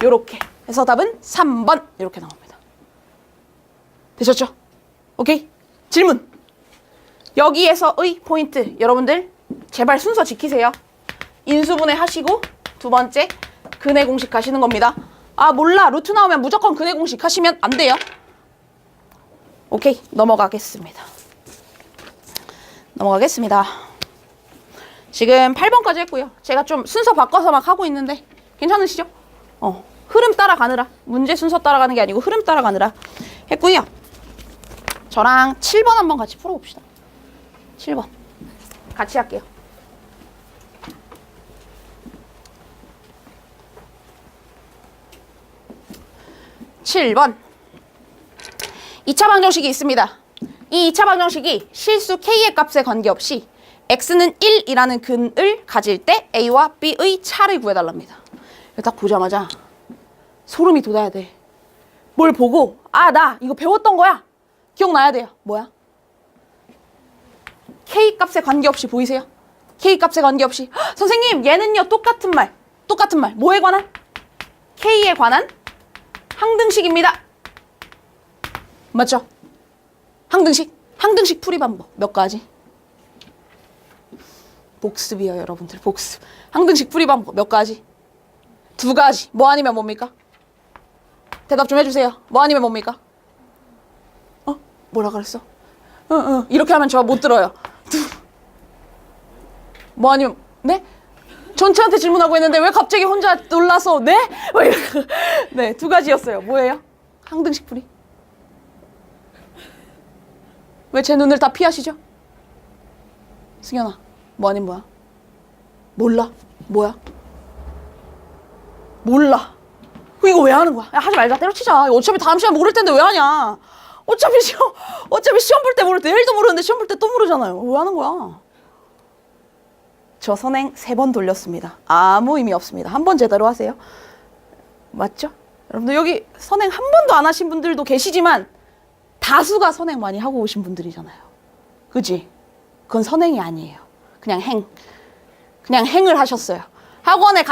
요렇게 해서 답은 3번 이렇게 나옵니다. 되셨죠? 오케이. 질문. 여기에서의 포인트. 여러분들 제발 순서 지키세요. 인수분해 하시고 두 번째 근해 공식 하시는 겁니다. 아 몰라. 루트 나오면 무조건 근해 공식 하시면 안 돼요. 오케이. 넘어가겠습니다. 지금 8번까지 했고요. 제가 좀 순서 바꿔서 막 하고 있는데 괜찮으시죠? 흐름 따라가느라. 문제 순서 따라가는 게 아니고 흐름 따라가느라 했고요. 저랑 7번 한번 같이 풀어봅시다. 7번 같이 할게요. (7번) 2차 방정식이 있습니다. 이 2차 방정식이 실수 k의 값에 관계없이 x는 1이라는 근을 가질 때 a와 b의 차를 구해달랍니다. 딱 보자마자 소름이 돋아야 돼. 뭘 보고 나 이거 배웠던 거야. 기억나야 돼요. 뭐야? k 값에 관계없이 보이세요? k 값에 관계없이 선생님 얘는요 똑같은 말 뭐에 관한? k에 관한 항등식입니다. 맞죠? 항등식 풀이 방법 몇 가지? 복습이요 여러분들. 복습. 항등식 풀이 방법 몇 가지? 2가지. 뭐 아니면 뭡니까? 대답 좀 해주세요. 뭐 아니면 뭡니까? 뭐라 그랬어? 이렇게 하면 저 못 들어요. 뭐 아니면 네? 전체한테 질문하고 있는데 왜 갑자기 혼자 놀라서 네? 네, 2가지였어요. 뭐예요? 항등식 풀이. 왜 제 눈을 다 피하시죠? 승현아, 뭐 아닌 뭐야? 몰라? 뭐야? 몰라. 이거 왜 하는 거야? 야, 하지 말자. 때려치자. 어차피 다음 시간 모를 텐데 왜 하냐? 어차피 시험 볼 때 모를 때 내일도 모르는데 시험 볼 때 또 모르잖아요. 왜 하는 거야? 저 선행 3번 돌렸습니다. 아무 의미 없습니다. 한 번 제대로 하세요. 맞죠? 여러분들 여기 선행 한 번도 안 하신 분들도 계시지만 다수가 선행 많이 하고 오신 분들이잖아요. 그지? 그건 선행이 아니에요. 그냥 행을 하셨어요. 학원에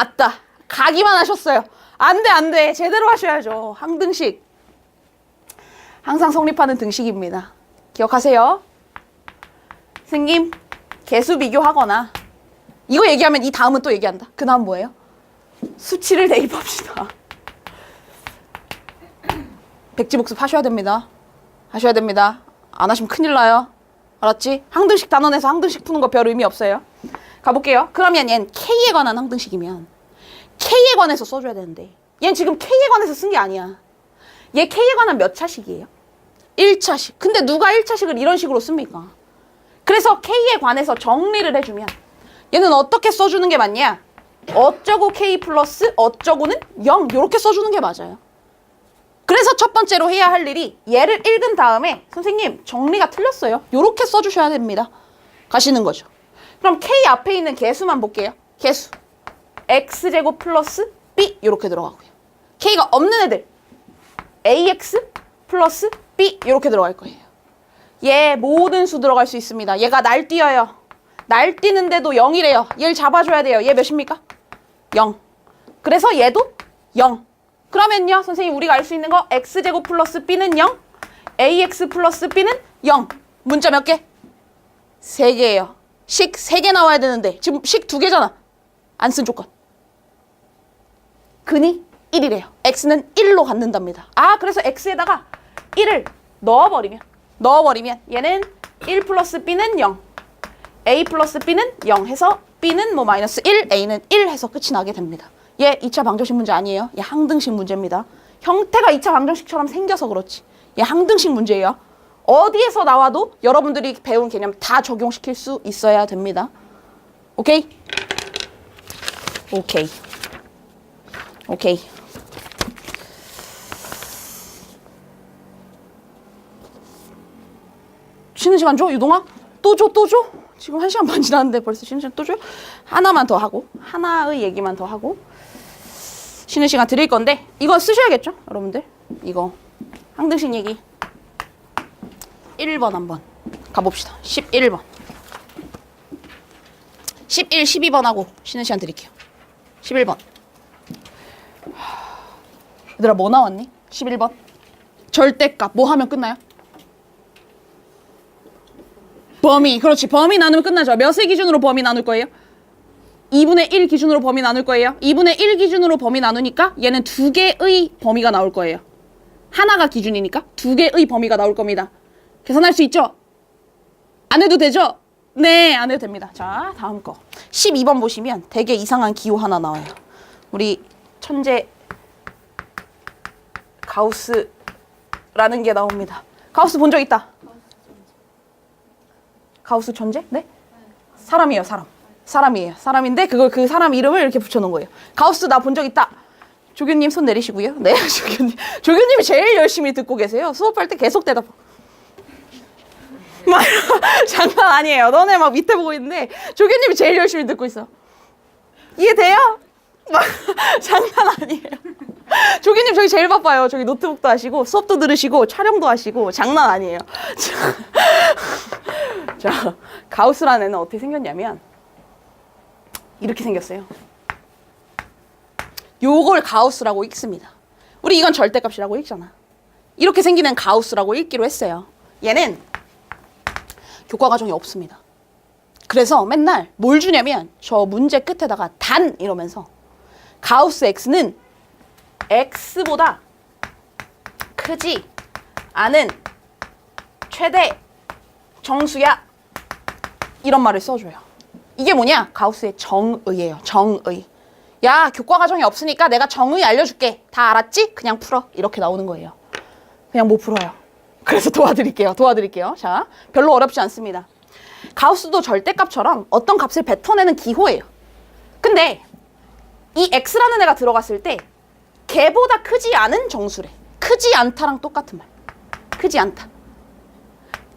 가기만 하셨어요. 안 돼. 제대로 하셔야죠. 항등식. 항상 성립하는 등식입니다. 기억하세요. 선생님, 개수 비교하거나 이거 얘기하면 이 다음은 또 얘기한다. 그 다음 뭐예요? 수치를 대입합시다. 백지복습 하셔야 됩니다. 안 하시면 큰일 나요. 알았지? 항등식 단원에서 항등식 푸는 거 별 의미 없어요. 가볼게요. 그러면 얘는 K에 관한 항등식이면 K에 관해서 써줘야 되는데 얘는 지금 K에 관해서 쓴 게 아니야. 얘 K에 관한 몇 차식이에요? 1차식. 근데 누가 1차식을 이런 식으로 씁니까? 그래서 K에 관해서 정리를 해주면 얘는 어떻게 써주는 게 맞냐? 어쩌고 K 플러스 어쩌고는 0 이렇게 써주는 게 맞아요. 그래서 첫 번째로 해야 할 일이 얘를 읽은 다음에 선생님 정리가 틀렸어요. 이렇게 써주셔야 됩니다. 가시는 거죠. 그럼 K 앞에 있는 개수만 볼게요. 개수 X제곱 플러스 B 이렇게 들어가고요. K가 없는 애들 AX 플러스 B 이렇게 들어갈 거예요. 얘 모든 수 들어갈 수 있습니다. 얘가 날뛰어요. 날뛰는데도 0이래요. 얘를 잡아줘야 돼요. 얘 몇입니까? 0. 그래서 얘도 0. 그러면요, 선생님 우리가 알 수 있는 거 X제곱 플러스 B는 0, AX 플러스 B는 0. 문자 몇 개? 3개예요. 식 3개 나와야 되는데 지금 식 2개잖아. 안 쓴 조건. 근이 1이래요. X는 1로 갖는답니다. 그래서 X에다가 1을 넣어버리면 얘는 1 플러스 B는 0, A 플러스 B는 0 해서 B는 뭐 마이너스 1, A는 1 해서 끝이 나게 됩니다. 얘 2차 방정식 문제 아니에요. 얘 항등식 문제입니다. 형태가 2차 방정식처럼 생겨서 그렇지. 얘 항등식 문제예요. 어디에서 나와도 여러분들이 배운 개념 다 적용시킬 수 있어야 됩니다. 오케이? 오케이. 쉬는 시간 줘, 유동아? 또 줘, 또 줘? 지금 1시간 반 지났는데 벌써 쉬는 시간 또 줘요? 하나만 더 하고, 하나의 얘기만 더 하고, 쉬는 시간 드릴 건데, 이거 쓰셔야겠죠? 여러분들? 이거. 항등식 얘기. 1번 한번 가봅시다. 11번. 11, 12번 하고 쉬는 시간 드릴게요. 11번. 얘들아, 뭐 나왔니? 11번. 절대값. 뭐 하면 끝나요? 범위. 그렇지. 범위 나누면 끝나죠. 몇의 기준으로 범위 나눌 거예요? 2분의 1 기준으로 범위 나눌 거예요. 2분의 1 기준으로 범위 나누니까 얘는 2개의 범위가 나올 거예요. 하나가 기준이니까 2개의 범위가 나올 겁니다. 계산할 수 있죠? 안 해도 되죠? 네, 안 해도 됩니다. 자, 다음 거. 12번 보시면 되게 이상한 기호 하나 나와요. 우리 천재 가우스라는 게 나옵니다. 가우스 본 적 있다? 가우스 천재? 네? 사람이에요, 사람. 사람이에요. 사람인데 그걸 그 사람 이름을 이렇게 붙여놓은 거예요. 가우스 나 본 적 있다. 조교님 손 내리시고요. 네, 조교님. 조교님이 제일 열심히 듣고 계세요. 수업할 때 계속 대답. 장난 아니에요. 너네 막 밑에 보고 있는데 조교님이 제일 열심히 듣고 있어. 이해돼요? 장난 아니에요. 조교님 저기 제일 바빠요. 저기 노트북도 하시고 수업도 들으시고 촬영도 하시고 장난 아니에요. 자, 가우스라는 애는 어떻게 생겼냐면 이렇게 생겼어요. 요걸 가우스라고 읽습니다. 우리 이건 절대값이라고 읽잖아. 이렇게 생기는 가우스라고 읽기로 했어요. 얘는 교과 과정이 없습니다. 그래서 맨날 뭘 주냐면 저 문제 끝에다가 단 이러면서 가우스 x는 x보다 크지 않은 최대 정수야 이런 말을 써줘요. 이게 뭐냐? 가우스의 정의예요. 정의. 야, 교과 과정이 없으니까 내가 정의 알려줄게. 다 알았지? 그냥 풀어. 이렇게 나오는 거예요. 그냥 못 풀어요. 그래서 도와드릴게요. 자, 별로 어렵지 않습니다. 가우스도 절대값처럼 어떤 값을 뱉어내는 기호예요. 근데 이 x라는 애가 들어갔을 때 걔보다 크지 않은 정수래. 크지 않다랑 똑같은 말. 크지 않다.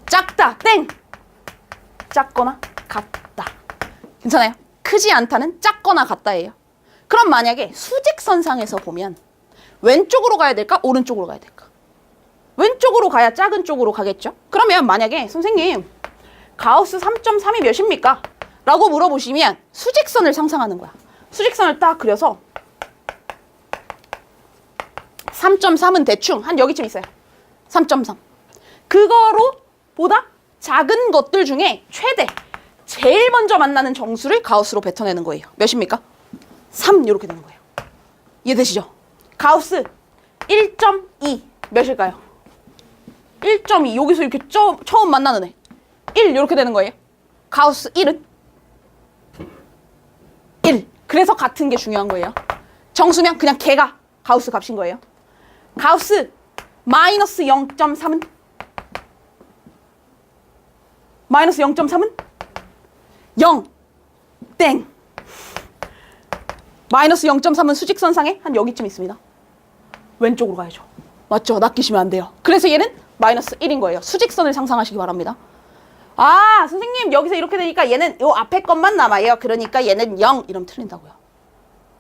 작다. 땡. 작거나 같다. 괜찮아요? 크지 않다는 작거나 같다예요. 그럼 만약에 수직선상에서 보면 왼쪽으로 가야 될까? 오른쪽으로 가야 될까? 왼쪽으로 가야 작은 쪽으로 가겠죠? 그러면 만약에 선생님 가우스 3.3이 몇입니까? 라고 물어보시면 수직선을 상상하는 거야. 수직선을 딱 그려서 3.3은 대충 한 여기쯤 있어요. 3.3. 그거로 보다 작은 것들 중에 최대, 제일 먼저 만나는 정수를 가우스로 뱉어내는 거예요. 몇입니까? 3 이렇게 되는 거예요. 이해되시죠? 가우스 1.2 몇일까요? 1.2 여기서 이렇게 처음 만나는 애 1 이렇게 되는 거예요. 가우스 1은 1. 그래서 같은 게 중요한 거예요. 정수면 그냥 걔가 가우스 값인 거예요. 가우스 마이너스 0.3은 마이너스 0.3은 0 땡. 마이너스 0.3은 수직선상에 한 여기쯤 있습니다. 왼쪽으로 가야죠. 맞죠? 낚이시면 안 돼요. 그래서 얘는 마이너스 1인 거예요. 수직선을 상상하시기 바랍니다. 아, 선생님 여기서 이렇게 되니까 얘는 요 앞에 것만 남아요. 그러니까 얘는 0 이러면 틀린다고요.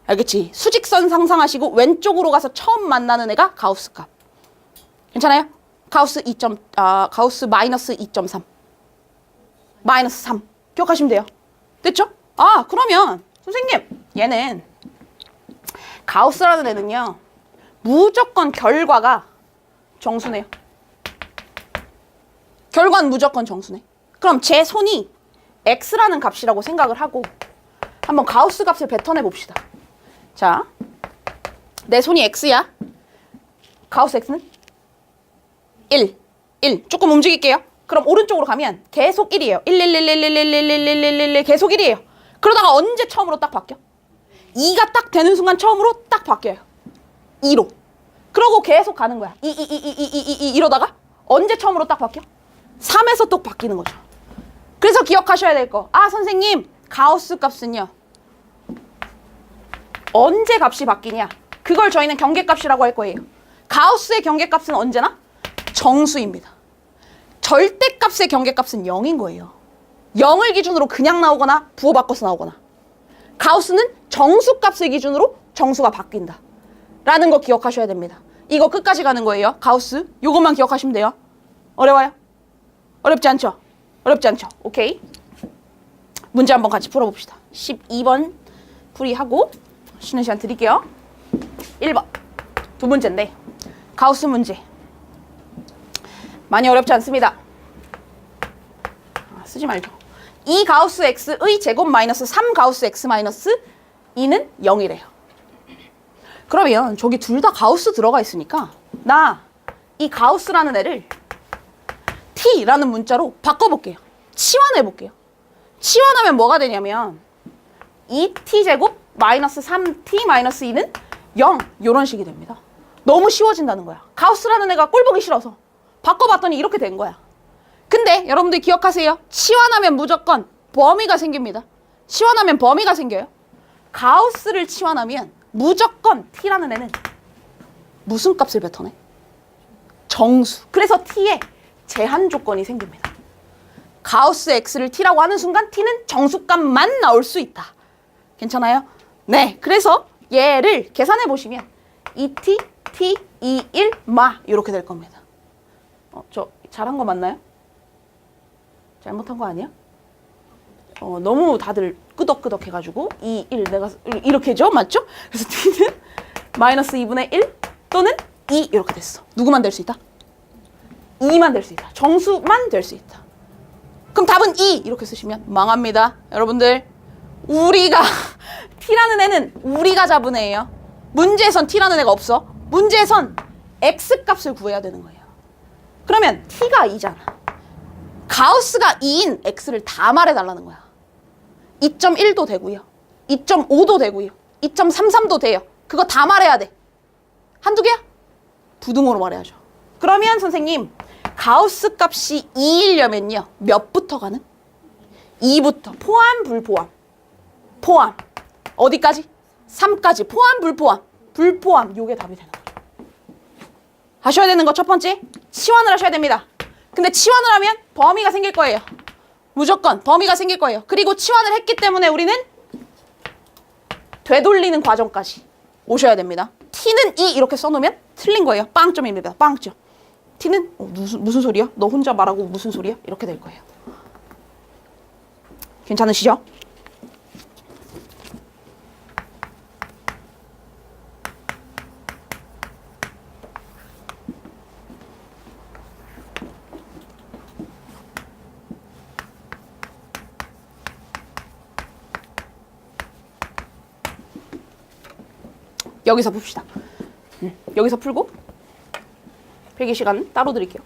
알겠지? 수직선 상상하시고 왼쪽으로 가서 처음 만나는 애가 가우스 값. 괜찮아요? 가우스 가우스 마이너스 2.3. 마이너스 3. 기억하시면 돼요. 됐죠? 아, 그러면 선생님 얘는 가우스라는 애는요 무조건 결과가 정수네요. 결과는 무조건 정수네. 그럼 제 손이 x라는 값이라고 생각을 하고 한번 가우스 값을 뱉어내 봅시다. 자, 내 손이 x야. 가우스 x는 1. 조금 움직일게요. 그럼 오른쪽으로 가면 계속 1이에요. 1 계속 1이에요. 그러다가 언제 처음으로 딱 바뀌어? 2가 딱 되는 순간 처음으로 딱 바뀌어요. 2로. 그러고 계속 가는 거야. 2 이러다가 언제 처음으로 딱 바뀌어? 3에서 또 바뀌는 거죠. 그래서 기억하셔야 될 거. 아, 선생님, 가우스 값은요. 언제 값이 바뀌냐? 그걸 저희는 경계값이라고 할 거예요. 가우스의 경계값은 언제나 정수입니다. 절대값의 경계값은 0인 거예요. 0을 기준으로 그냥 나오거나 부호 바꿔서 나오거나 가우스는 정수값을 기준으로 정수가 바뀐다 라는 거 기억하셔야 됩니다. 이거 끝까지 가는 거예요. 가우스 요것만 기억하시면 돼요. 어려워요? 어렵지 않죠? 어렵지 않죠? 오케이. 문제 한번 같이 풀어봅시다. 12번 풀이하고 쉬는 시간 드릴게요. 1번 두 문제인데 가우스 문제 많이 어렵지 않습니다. 쓰지 말죠. 2 가우스 x의 제곱 마이너스 3 가우스 x 마이너스 2는 0이래요. 그러면 저기 둘 다 가우스 들어가 있으니까 나 이 가우스라는 애를 t라는 문자로 바꿔볼게요. 치환해볼게요. 치환하면 뭐가 되냐면 2t제곱 마이너스 3t 마이너스 2는 0 이런 식이 됩니다. 너무 쉬워진다는 거야. 가우스라는 애가 꼴 보기 싫어서 바꿔봤더니 이렇게 된 거야. 근데 여러분들 기억하세요. 치환하면 무조건 범위가 생깁니다. 치환하면 범위가 생겨요. 가우스를 치환하면 무조건 t라는 애는 무슨 값을 뱉어내? 정수. 그래서 t에 제한 조건이 생깁니다. 가우스 x를 t라고 하는 순간 t는 정수값만 나올 수 있다. 괜찮아요? 네. 그래서 얘를 계산해 보시면 2t, t, 2, 1, 마 이렇게 될 겁니다. 저 잘한 거 맞나요? 잘못한 거 아니야? 너무 다들 끄덕끄덕 해가지고 2, 1 내가 이렇게죠? 맞죠? 그래서 t는 마이너스 2분의 1 또는 2 이렇게 됐어. 누구만 될 수 있다? 2만 될 수 있다. 정수만 될 수 있다. 그럼 답은 2 이렇게 쓰시면 망합니다. 여러분들 우리가 t라는 애는 우리가 잡은 애예요. 문제에선 t라는 애가 없어. 문제에선 x값을 구해야 되는 거예요. 그러면 t가 2잖아. 가우스가 2인 x를 다 말해달라는 거야. 2.1도 되고요. 2.5도 되고요. 2.33도 돼요. 그거 다 말해야 돼. 한두 개야? 부등호로 말해야죠. 그러면 선생님 가우스 값이 2이려면요. 몇부터 가는? 2부터. 포함, 불포함. 포함. 어디까지? 3까지. 포함, 불포함. 불포함. 요게 답이 되는 거예요. 하셔야 되는 거 첫 번째. 치환을 하셔야 됩니다. 근데 치환을 하면 범위가 생길 거예요. 무조건 범위가 생길 거예요. 그리고 치환을 했기 때문에 우리는 되돌리는 과정까지 오셔야 됩니다. t는 2 이렇게 써놓으면 틀린 거예요. 빵점입니다. 빵점. t는 무슨 소리야? 너 혼자 말하고 무슨 소리야? 이렇게 될 거예요. 괜찮으시죠? 여기서 봅시다. 여기서 풀고 필기 시간 따로 드릴게요.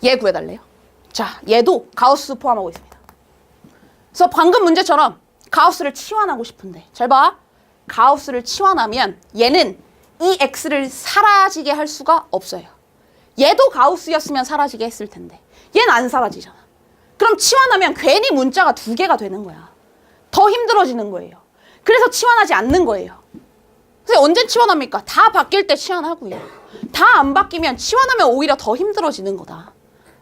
얘 구해달래요. 자, 얘도 가우스 포함하고 있습니다. 그래서 방금 문제처럼 가우스를 치환하고 싶은데 잘 봐. 가우스를 치환하면 얘는 이 x를 사라지게 할 수가 없어요. 얘도 가우스였으면 사라지게 했을 텐데 얘는 안 사라지잖아. 그럼 치환하면 괜히 문자가 두 개가 되는 거야. 더 힘들어지는 거예요. 그래서 치환하지 않는 거예요. 그래서 언제 치환합니까? 다 바뀔 때 치환하고요. 다 안 바뀌면 치환하면 오히려 더 힘들어지는 거다.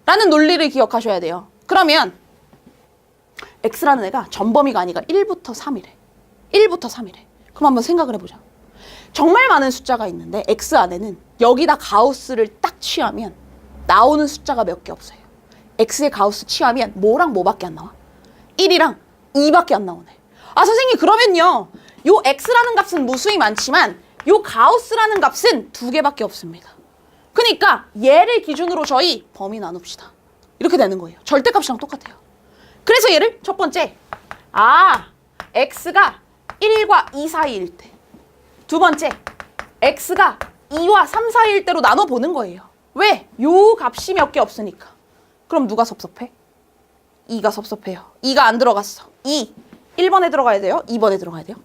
라는 논리를 기억하셔야 돼요. 그러면 x라는 애가 전범위가 아니라 1부터 3이래. 1부터 3이래. 그럼 한번 생각을 해보자. 정말 많은 숫자가 있는데 x 안에는 여기다 가우스를 딱 취하면 나오는 숫자가 몇 개 없어요. x의 가우스 취하면 뭐랑 뭐밖에 안 나와? 1이랑 2밖에 안 나오네. 아 선생님 그러면요. 요 x라는 값은 무수히 많지만 요 가우스라는 값은 2개밖에 없습니다. 그러니까 얘를 기준으로 저희 범위 나눕시다. 이렇게 되는 거예요. 절대값이랑 똑같아요. 그래서 얘를 첫 번째 x가 1과 2 사이일 때 두 번째 x가 2와 3 사이일 때로 나눠보는 거예요. 왜? 요 값이 몇 개 없으니까. 그럼 누가 섭섭해? 2가 섭섭해요. 2가 안 들어갔어. 2 1번에 들어가야 돼요? 2번에 들어가야 돼요?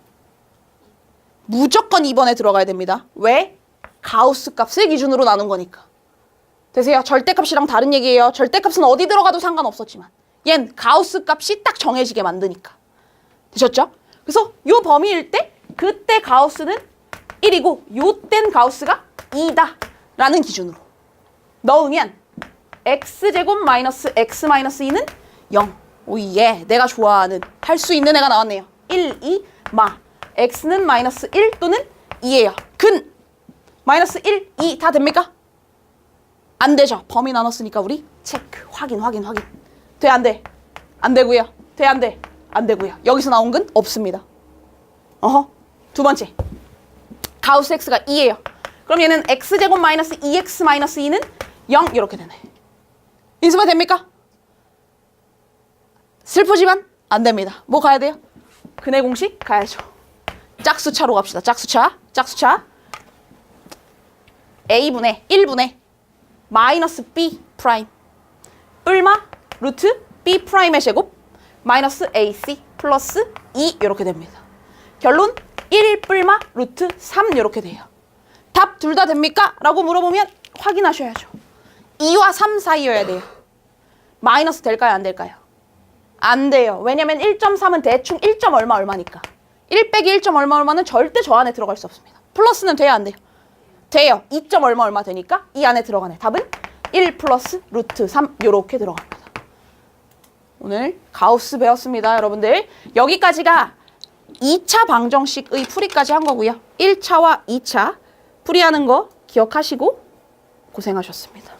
무조건 2번에 들어가야 됩니다. 왜? 가우스 값을 기준으로 나눈 거니까. 되세요? 절대값이랑 다른 얘기예요. 절대값은 어디 들어가도 상관없었지만 얜 가우스 값이 딱 정해지게 만드니까. 되셨죠? 그래서 요 범위일 때 그때 가우스는 1이고 요땐 가우스가 2다 라는 기준으로 넣으면 x제곱 마이너스 x 마이너스 2는 0. 오예, 내가 좋아하는, 할 수 있는 애가 나왔네요. 1, 2, 마. x는 마이너스 1 또는 2예요. 근 마이너스 1, 2 다 됩니까? 안 되죠. 범위 나눴으니까 우리 체크, 확인. 돼, 안 돼? 안 되고요. 돼, 안 돼? 안 되고요. 여기서 나온 근 없습니다. 두 번째. 가우스 x가 2예요. 그럼 얘는 x제곱 마이너스 2x 마이너스 2는 0 이렇게 되네. 인수분 됩니까? 슬프지만 안 됩니다. 뭐 가야 돼요? 근의 공식 가야죠. 짝수차로 갑시다. 짝수차. a분의 1분의 마이너스 b 프라임 얼마? 루트 b 프라임의 제곱 마이너스 ac 플러스 2 이렇게 됩니다. 결론 1 뿔마 루트 3 이렇게 돼요. 답 둘 다 됩니까? 라고 물어보면 확인하셔야죠. 2와 3 사이여야 돼요. 마이너스 될까요? 안 될까요? 안 돼요. 왜냐면 1.3은 대충 1. 얼마니까. 1 빼기 1. 얼마는 절대 저 안에 들어갈 수 없습니다. 플러스는 돼요? 안 돼요? 돼요. 2. 얼마 되니까 이 안에 들어가네. 답은 1 플러스 루트 3 이렇게 들어갑니다. 오늘 가우스 배웠습니다. 여러분들. 여기까지가 2차 방정식의 풀이까지 한 거고요. 1차와 2차 풀이하는 거 기억하시고 고생하셨습니다.